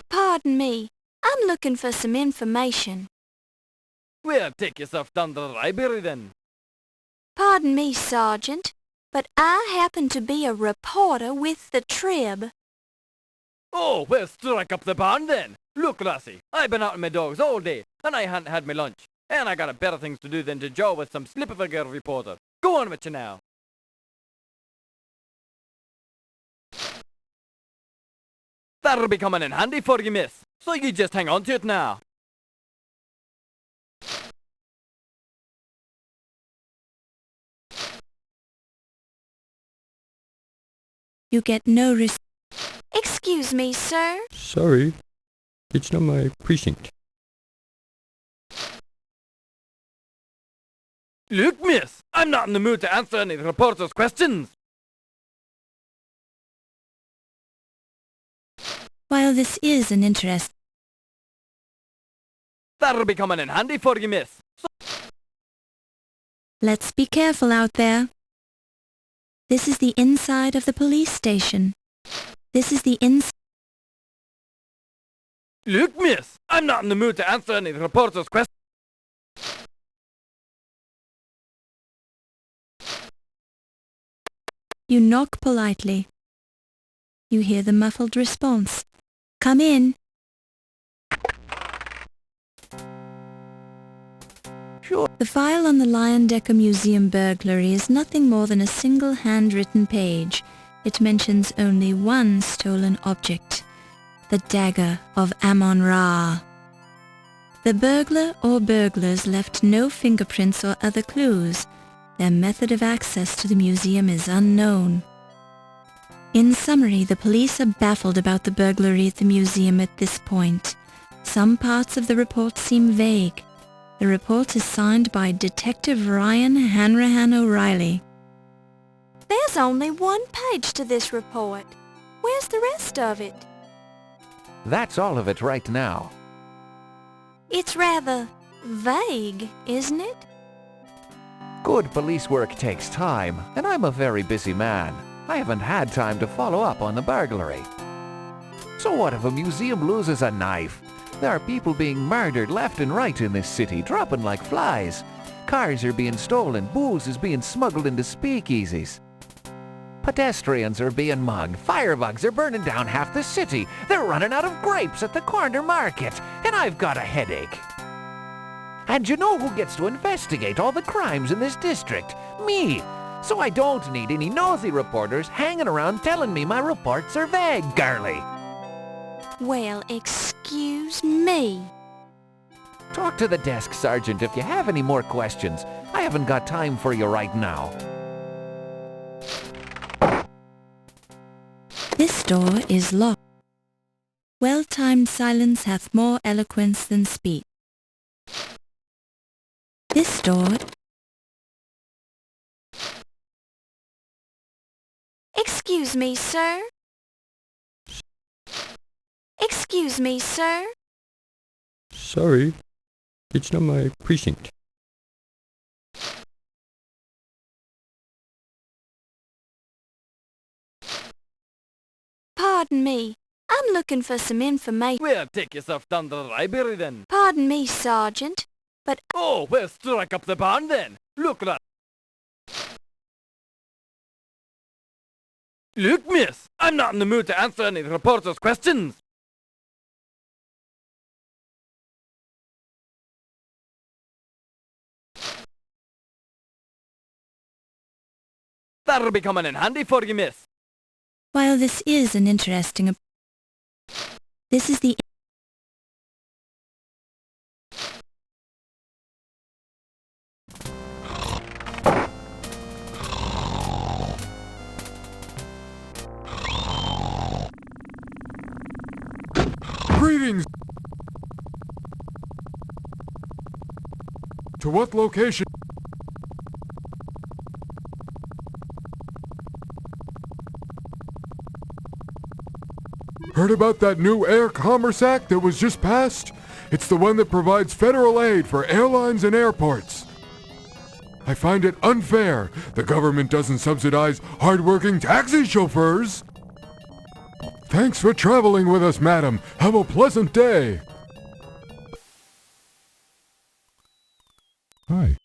Pardon me, I'm looking for some information. Well, take yourself down to the library then. Pardon me, Sergeant, but I happen to be a reporter with the Trib. Oh, well, strike up the band then. Look, lassie, I've been out with my dogs all day, and I hadn't had my lunch. And I got better things to do than to jaw with some slip of a girl reporter. Go on with you now. That'll be coming in handy for you, miss. So you just hang on to it now. You get no Excuse me, sir. Sorry, it's not my precinct. Look, miss, I'm not in the mood to answer any reporter's questions. While this is an interest, That'll be coming in handy for you, miss. let's be careful out there. This is the inside of the police station. This is the inside. Look, miss, I'm not in the mood to answer any reporter's questions. You knock politely. You hear the muffled response. Come in. Sure. The file on the Decker Museum burglary is nothing more than a single handwritten page. It mentions only one stolen object, the dagger of Amon-Ra. The burglar or burglars left no fingerprints or other clues. Their method of access to the museum is unknown. In summary, the police are baffled about the burglary at the museum at this point. Some parts of the report seem vague. The report is signed by Detective Ryan Hanrahan O'Reilly. There's only one page to this report. Where's the rest of it? That's all of it right now. It's rather vague, isn't it? Good police work takes time, and I'm a very busy man. I haven't had time to follow up on the burglary. So what if a museum loses a knife? There are people being murdered left and right in this city, dropping like flies. Cars are being stolen, booze is being smuggled into speakeasies. Pedestrians are being mugged, firebugs are burning down half the city, they're running out of grapes at the corner market, and I've got a headache. And you know who gets to investigate all the crimes in this district? Me! So I don't need any nosy reporters hanging around telling me my reports are vague, girlie. Well, excuse me. Talk to the desk sergeant if you have any more questions. I haven't got time for you right now. This door is locked. Well-timed silence hath more eloquence than speech. This door... Excuse me, sir. Excuse me, sir. Sorry, it's not my precinct. Pardon me. I'm looking for some information. Well, take yourself down to the library then. Pardon me, Sergeant, but... Oh, well, strike up the band then. Look, Look, miss, I'm not in the mood to answer any reporter's questions. That'll be coming in handy for you, miss. While this is an interesting... This is the... Greetings! To what location? Heard about that new Air Commerce Act that was just passed? It's the one that provides federal aid for airlines and airports. I find it unfair. The government doesn't subsidize hard-working taxi chauffeurs. Thanks for traveling with us, madam. Have a pleasant day. Hi.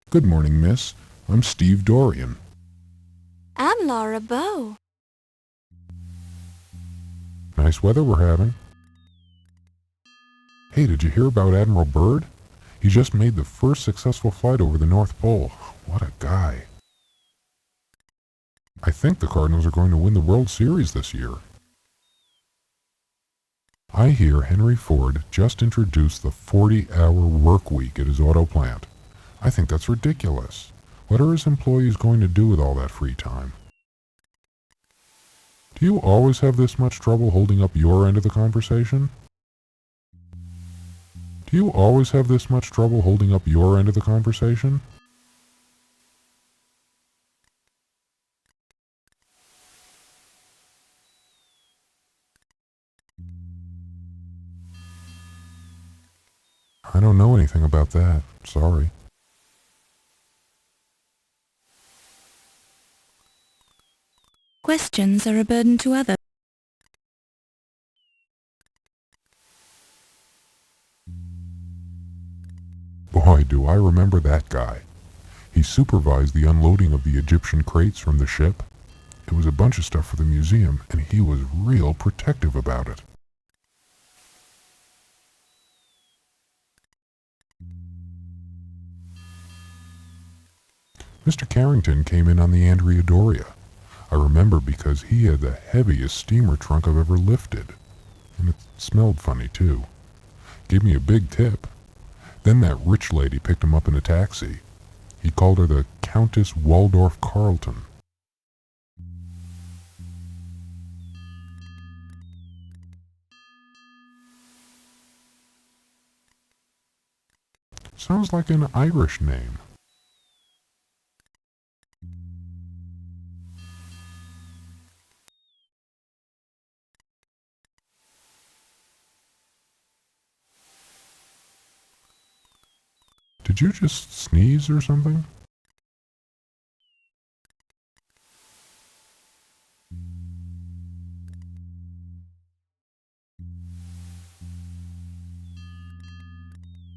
Good morning, miss. I'm Steve Dorian. I'm Laura Bowe. Nice weather we're having. Hey, did you hear about Admiral Byrd? He just made the first successful flight over the North Pole. What a guy. I think the Cardinals are going to win the World Series this year. I hear Henry Ford just introduced the 40-hour work week at his auto plant. I think that's ridiculous. What are his employees going to do with all that free time? Do you always have this much trouble holding up your end of the conversation? Do you always have this much trouble holding up your end of the conversation? I don't know anything about that. Sorry. Questions are a burden to others. Boy, do I remember that guy. He supervised the unloading of the Egyptian crates from the ship. It was a bunch of stuff for the museum, and he was real protective about it. Mr. Carrington came in on the Andrea Doria. I remember because he had the heaviest steamer trunk I've ever lifted. And it smelled funny, too. Gave me a big tip. Then that rich lady picked him up in a taxi. He called her the Countess Waldorf Carlton. Sounds like an Irish name. Did you just sneeze or something?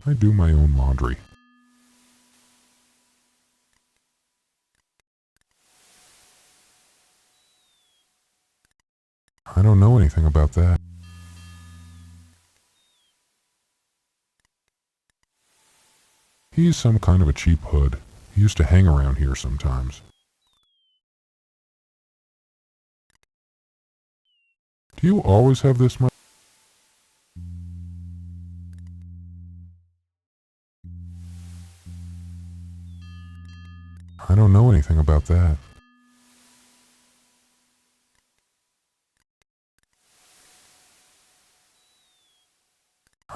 I do my own laundry. I don't know anything about that. He's some kind of a cheap hood. He used to hang around here sometimes. Do you always have this much? I don't know anything about that.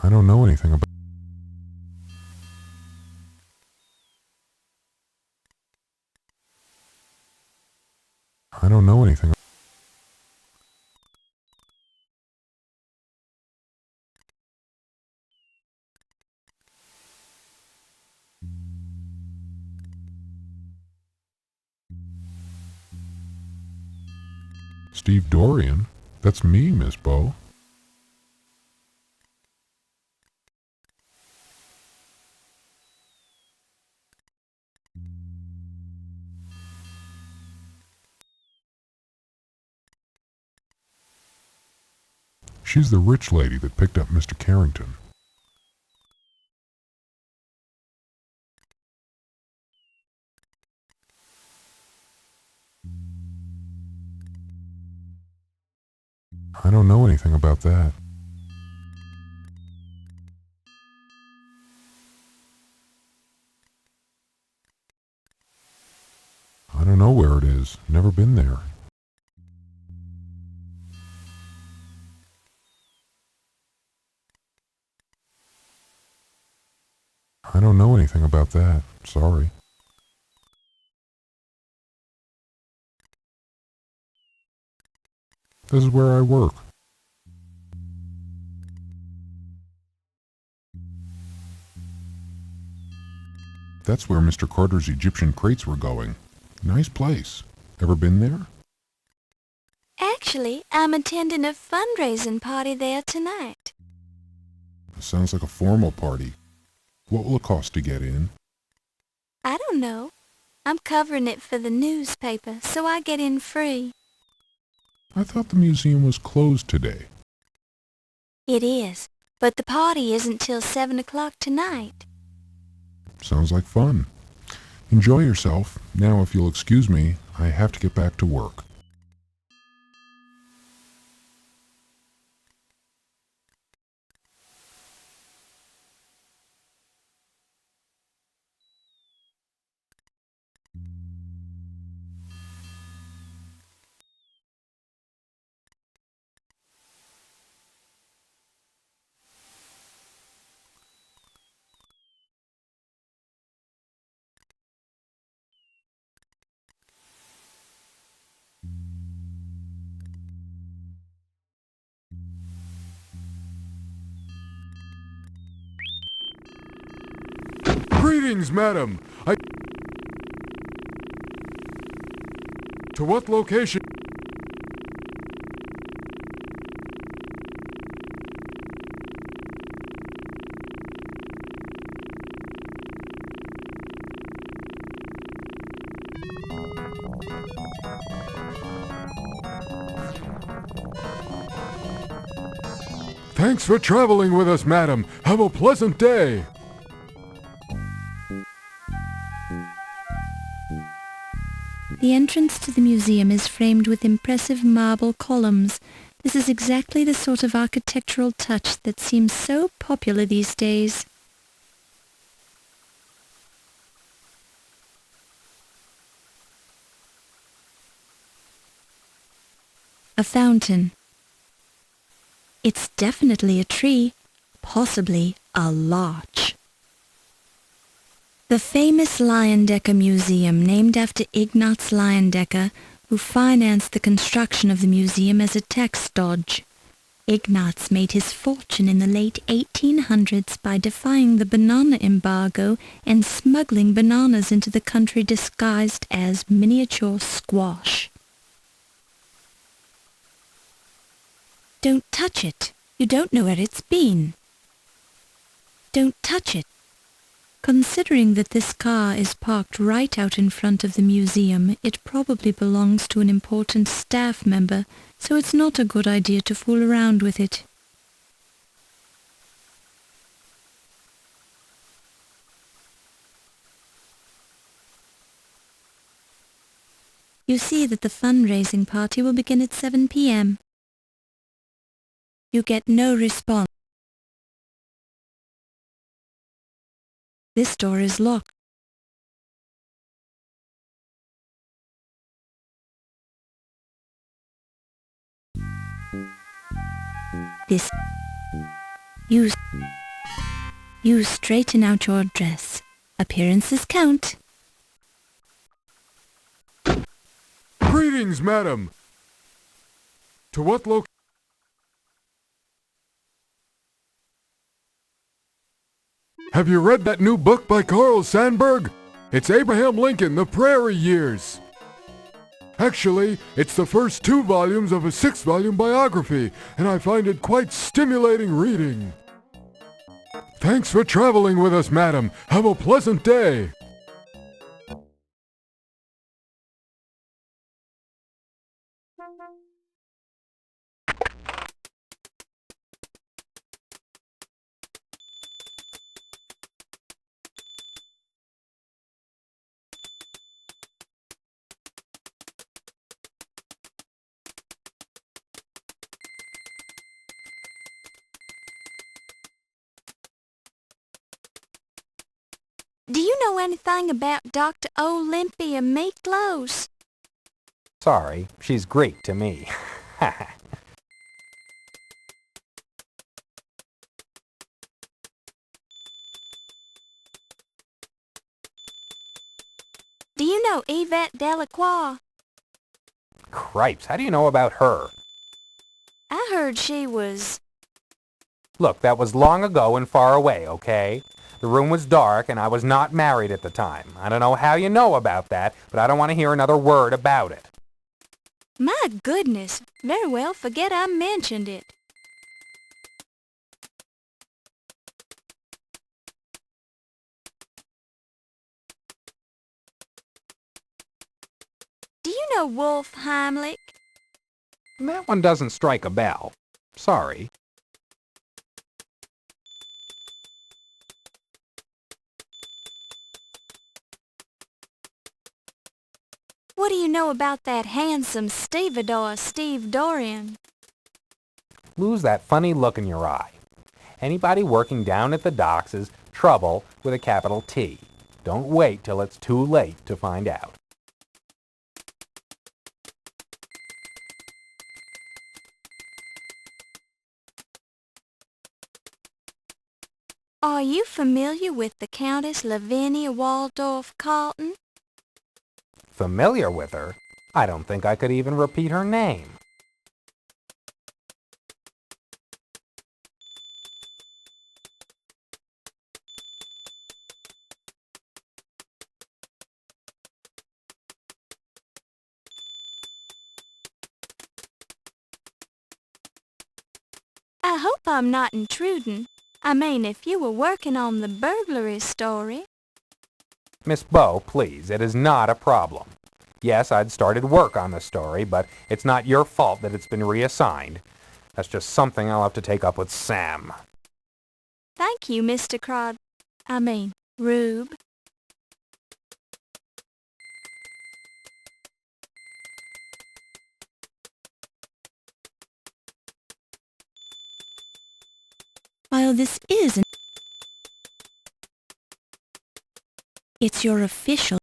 I don't know anything about... I don't know anything. Steve Dorian? That's me, Miss Bo. She's the rich lady that picked up Mr. Carrington. I don't know anything about that. I don't know where it is. Never been there. I don't know anything about that. Sorry. This is where I work. That's where Mr. Carter's Egyptian crates were going. Nice place. Ever been there? Actually, I'm attending a fundraising party there tonight. Sounds like a formal party. What will it cost to get in? I don't know. I'm covering it for the newspaper, so I get in free. I thought the museum was closed today. It is, but the party isn't till 7 o'clock tonight. Sounds like fun. Enjoy yourself. Now, if you'll excuse me, I have to get back to work. Greetings, madam. To what location? Thanks for traveling with us, madam. Have a pleasant day. The entrance to the museum is framed with impressive marble columns. This is exactly the sort of architectural touch that seems so popular these days. A fountain. It's definitely a tree, possibly a larch. The famous Leyendecker Museum, named after Ignaz Leyendecker, who financed the construction of the museum as a tax dodge. Ignaz made his fortune in the late 1800s by defying the banana embargo and smuggling bananas into the country disguised as miniature squash. Don't touch it. You don't know where it's been. Don't touch it. Considering that this car is parked right out in front of the museum, it probably belongs to an important staff member, so it's not a good idea to fool around with it. You see that the fundraising party will begin at 7 p.m. You get no response. This door is locked. You straighten out your dress. Appearances count. Greetings, madam. To what location? Have you read that new book by Carl Sandburg? It's Abraham Lincoln, The Prairie Years. Actually, it's the first 2 volumes of a 6-volume biography, and I find it quite stimulating reading. Thanks for traveling with us, madam. Have a pleasant day. Do you know anything about Dr. Olympia Meatloaf? Sorry, she's Greek to me. Do you know Yvette Delacroix? Cripes, how do you know about her? I heard she was... Look, that was long ago and far away, okay? The room was dark and I was not married at the time. I don't know how you know about that, but I don't want to hear another word about it. My goodness. Very well, forget I mentioned it. Do you know Wolf Heimlich? That one doesn't strike a bell. Sorry. What do you know about that handsome stevedore, Steve Dorian? Lose that funny look in your eye. Anybody working down at the docks is trouble with a capital T. Don't wait till it's too late to find out. Are you familiar with the Countess Lavinia Waldorf Carlton? Familiar with her? I don't think I could even repeat her name. I hope I'm not intruding. I mean, if you were working on the burglary story. Miss Bow, please, it is not a problem. Yes, I'd started work on the story, but it's not your fault that it's been reassigned. That's just something I'll have to take up with Sam. Thank you, Mr. Rube. While this is it's your official.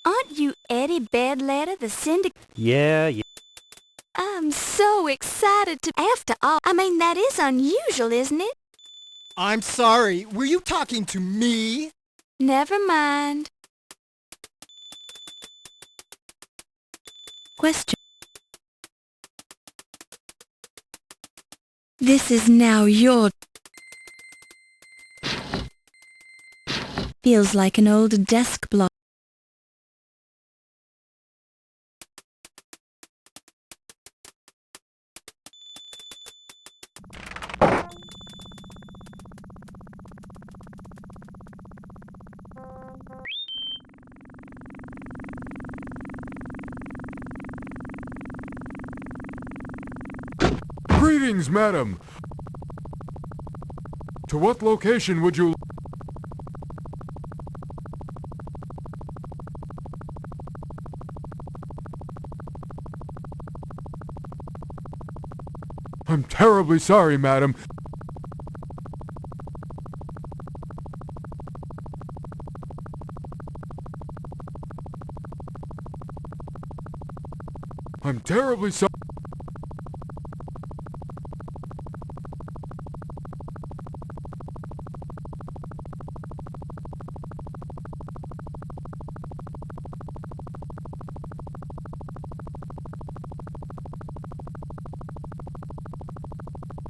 Aren't you Eddie Bedletter, the syndicate? Yeah. I'm so excited to... After all, that is unusual, isn't it? I'm sorry, were you talking to me? Never mind. Question. This is now your... Feels like an old desk block. Greetings, madam. To what location would you... I'm terribly sorry, madam. I'm terribly sorry.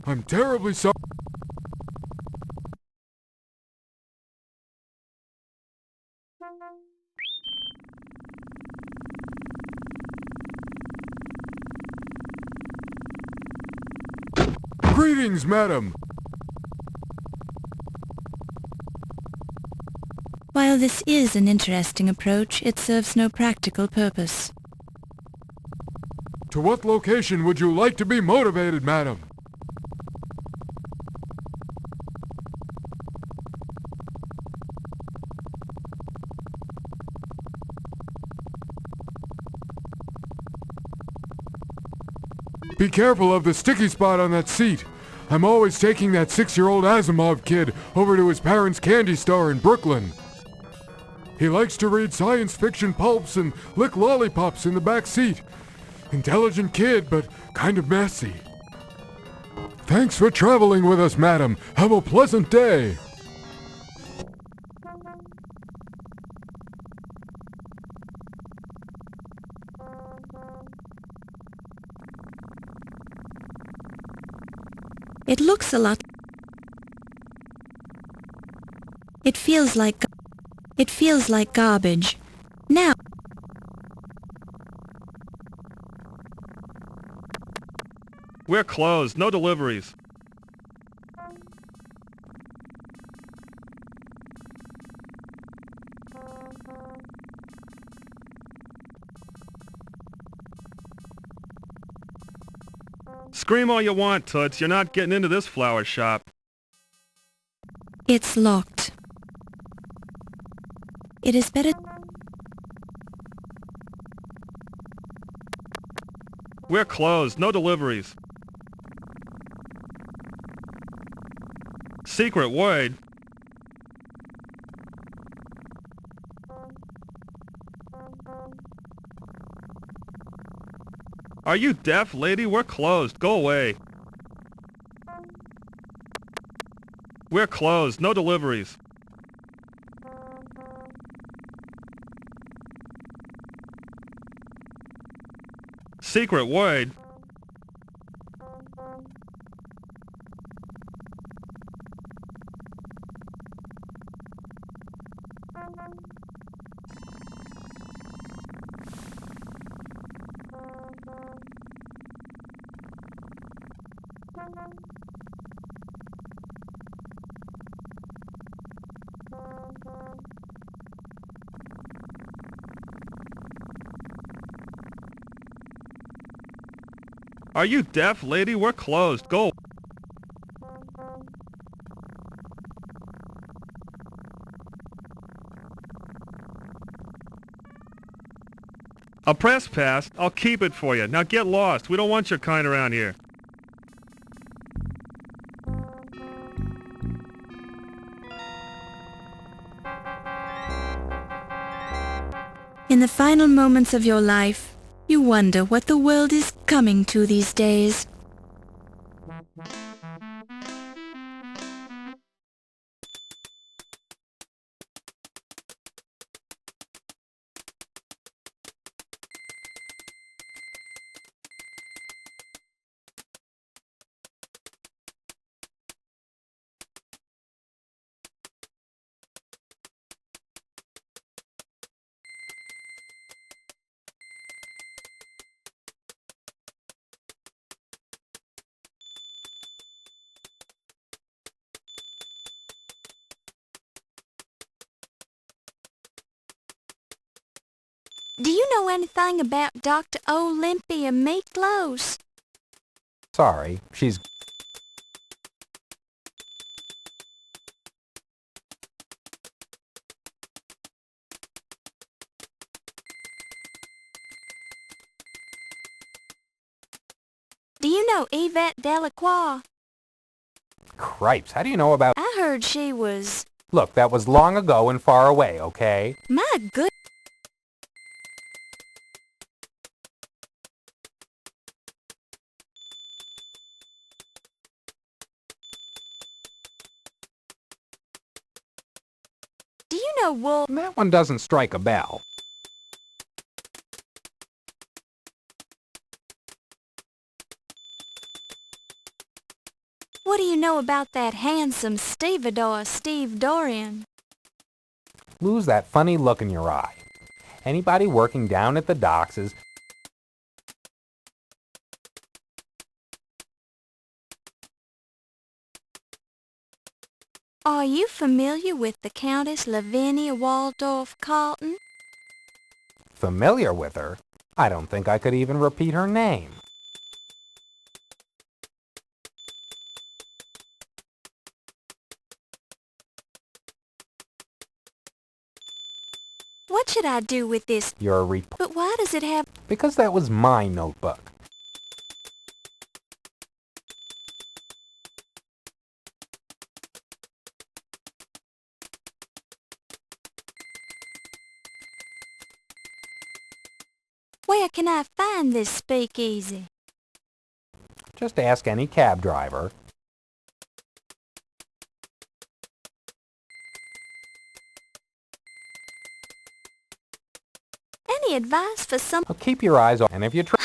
I'm terribly sorry. Greetings, madam. While this is an interesting approach, it serves no practical purpose. To what location would you like to be motivated, madam? Be careful of the sticky spot on that seat. I'm always taking that 6-year-old Asimov kid over to his parents' candy store in Brooklyn. He likes to read science fiction pulps and lick lollipops in the back seat. Intelligent kid, but kind of messy. Thanks for traveling with us, madam. Have a pleasant day. It looks a lot... It feels like garbage. Now... We're closed. No deliveries. Scream all you want, Toots. You're not getting into this flower shop. It's locked. It is better... We're closed. No deliveries. Secret word. Are you deaf, lady? We're closed. Go away. We're closed. No deliveries. Secret word. Are you deaf, lady? We're closed. Go. A press pass? I'll keep it for you. Now get lost. We don't want your kind around here. In the final moments of your life, you wonder what the world is coming to these days. Do you know anything about Dr. Olympia Meatloaf? Sorry, she's... Do you know Yvette Delacroix? Cripes, how do you know about... I heard she was... Look, that was long ago and far away, okay? My good... Do you know Wolf? That one doesn't strike a bell. What do you know about that handsome stevedore, Steve Dorian? Lose that funny look in your eye. Anybody working down at the docks is... Are you familiar with the Countess Lavinia Waldorf Carlton? familiar with her. I don't think I could even repeat her name. What should I do with this? You're a report. But why does it have... Because that was my notebook. Where can I find this speakeasy? Just ask any cab driver. Any advice for some... Well, keep your eyes open, and if you try...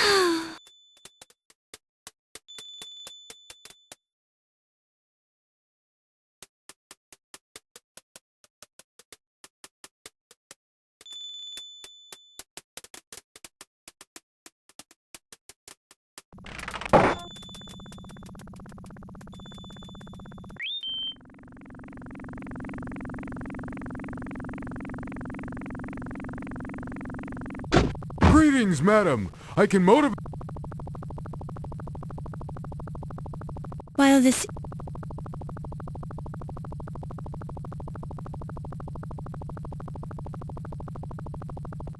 Greetings, madam. I can motivate... While this...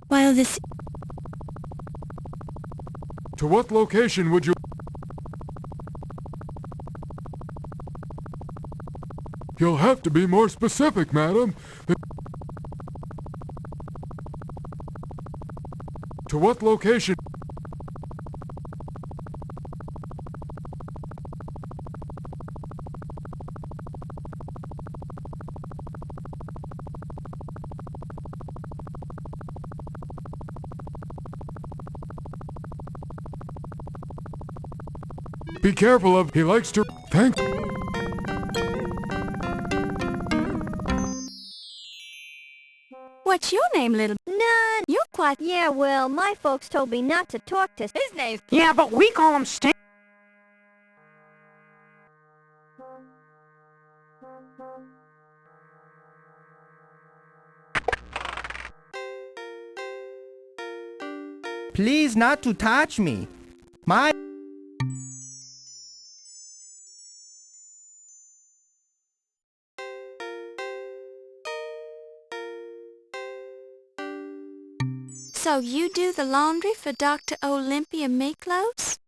While this... To what location would you... You'll have to be more specific, madam. To what location? Be careful of. He likes to. Thank. What's your name, little? None. You're quite... Yeah, well, my folks told me not to talk to... His name's... Yeah, but we call him Stan... Please not to touch me. My... So you do the laundry for Dr. Olympia Miklos?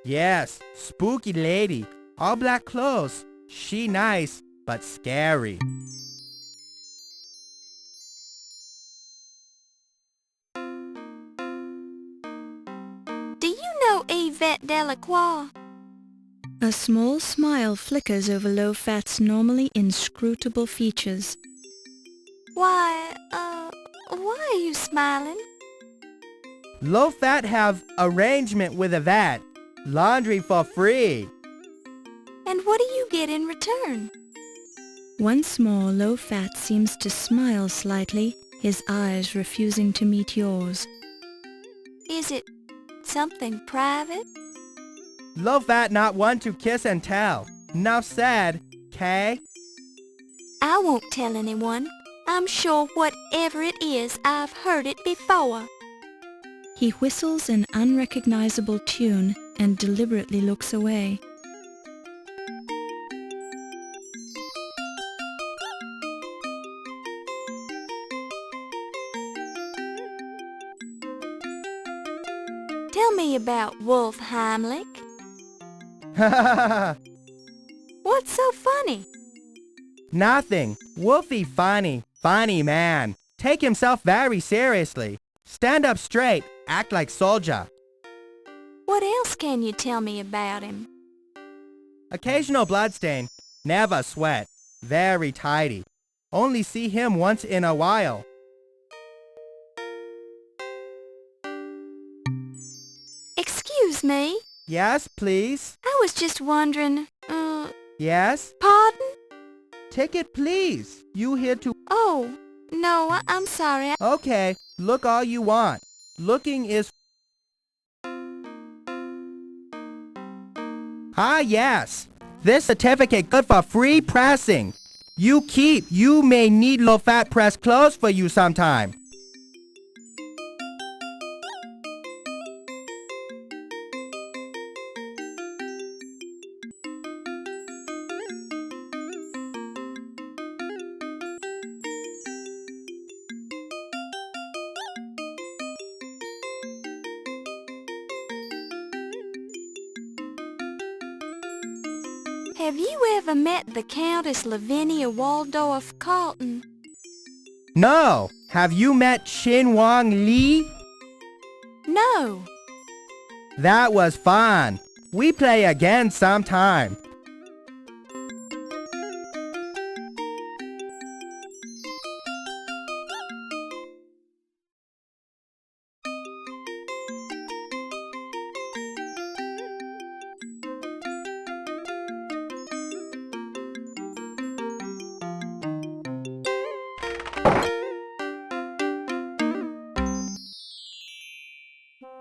Yes, spooky lady. All black clothes. She nice, but scary. Do you know Yvette Delacroix? A small smile flickers over Low-Fat's normally inscrutable features. Why are you smiling? Low-Fat have arrangement with a vat. Laundry for free. And what do you get in return? Once more, Low-Fat seems to smile slightly, his eyes refusing to meet yours. Is it something private? Low-Fat not one to kiss and tell. Enough said, Kay? I won't tell anyone. I'm sure whatever it is, I've heard it before. He whistles an unrecognizable tune and deliberately looks away. Tell me about Wolf Heimlich. What's so funny? Nothing. Wolfie funny. Funny man. Take himself very seriously. Stand up straight. Act like soldier. What else can you tell me about him? Occasional bloodstain. Never sweat. Very tidy. Only see him once in a while. Excuse me? Yes, please? I was just wondering, Yes? Pardon? Ticket, please. You here to... Oh, no, I'm sorry. Okay, look all you want. Looking is... Ah, yes. This certificate good for free pressing. You keep. You may need low-fat press clothes for you sometime. Have you ever met the Countess Lavinia Waldorf Carlton? No. Have you met Chin Wong Lee? No. That was fun. We play again sometime.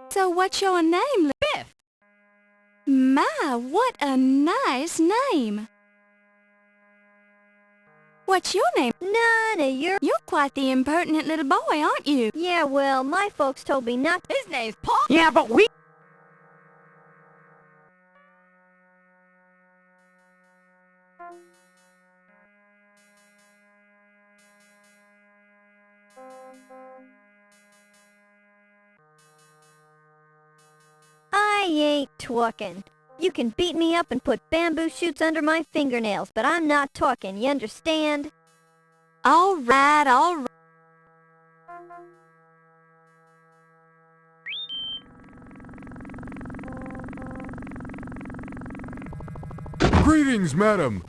So what's your name, Biff? My, what a nice name. What's your name? None of your... You're quite the impertinent little boy, aren't you? Yeah, well, my folks told me not... His name's Paul. Yeah, but we... I ain't talking. You can beat me up and put bamboo shoots under my fingernails, but I'm not talking, you understand? All right, all right. Greetings, madam.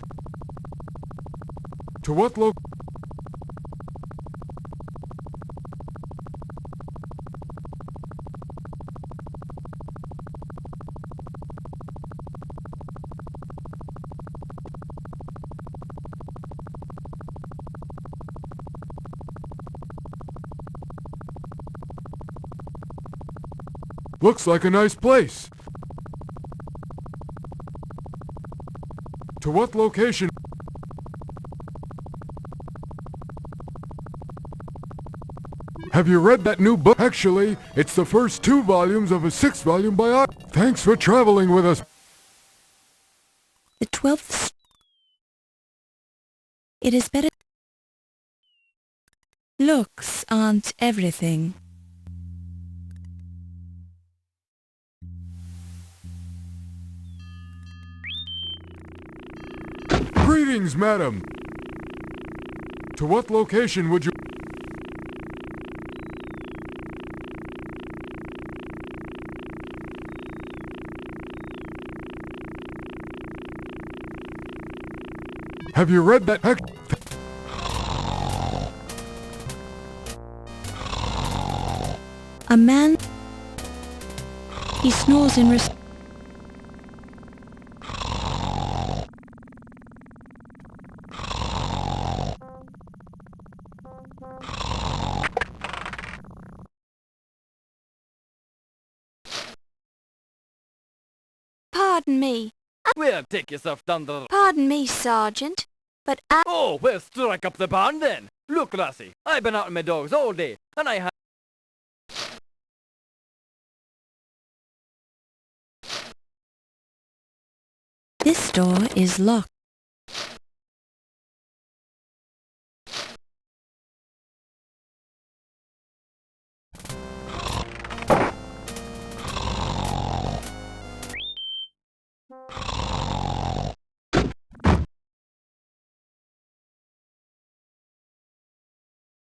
To what Looks like a nice place. To what location? Have you read that new book? Actually, it's the first 2 volumes of a 6-volume biography. Thanks for traveling with us. The 12th. It is better. Looks aren't everything. Greetings, madam. To what location would you... Have you read that? A man. He snores in response. Pardon me. Well, take yourself down the... Pardon me, Sergeant, but I... Oh, well, strike up the band then. Look, lassie, I've been out with my dogs all day, and I have... This door is locked.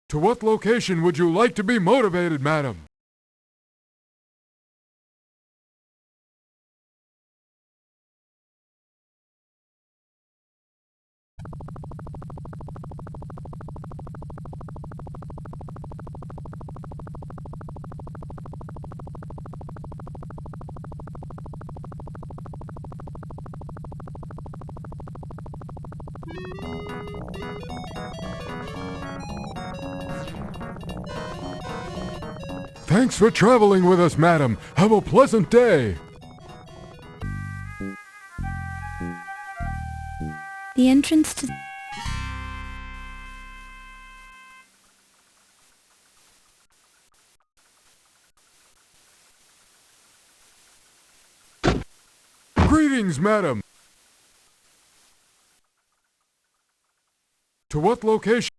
To what location would you like to be motivated, madam? Thanks for traveling with us, madam. Have a pleasant day. The entrance to... Greetings, madam. To what location?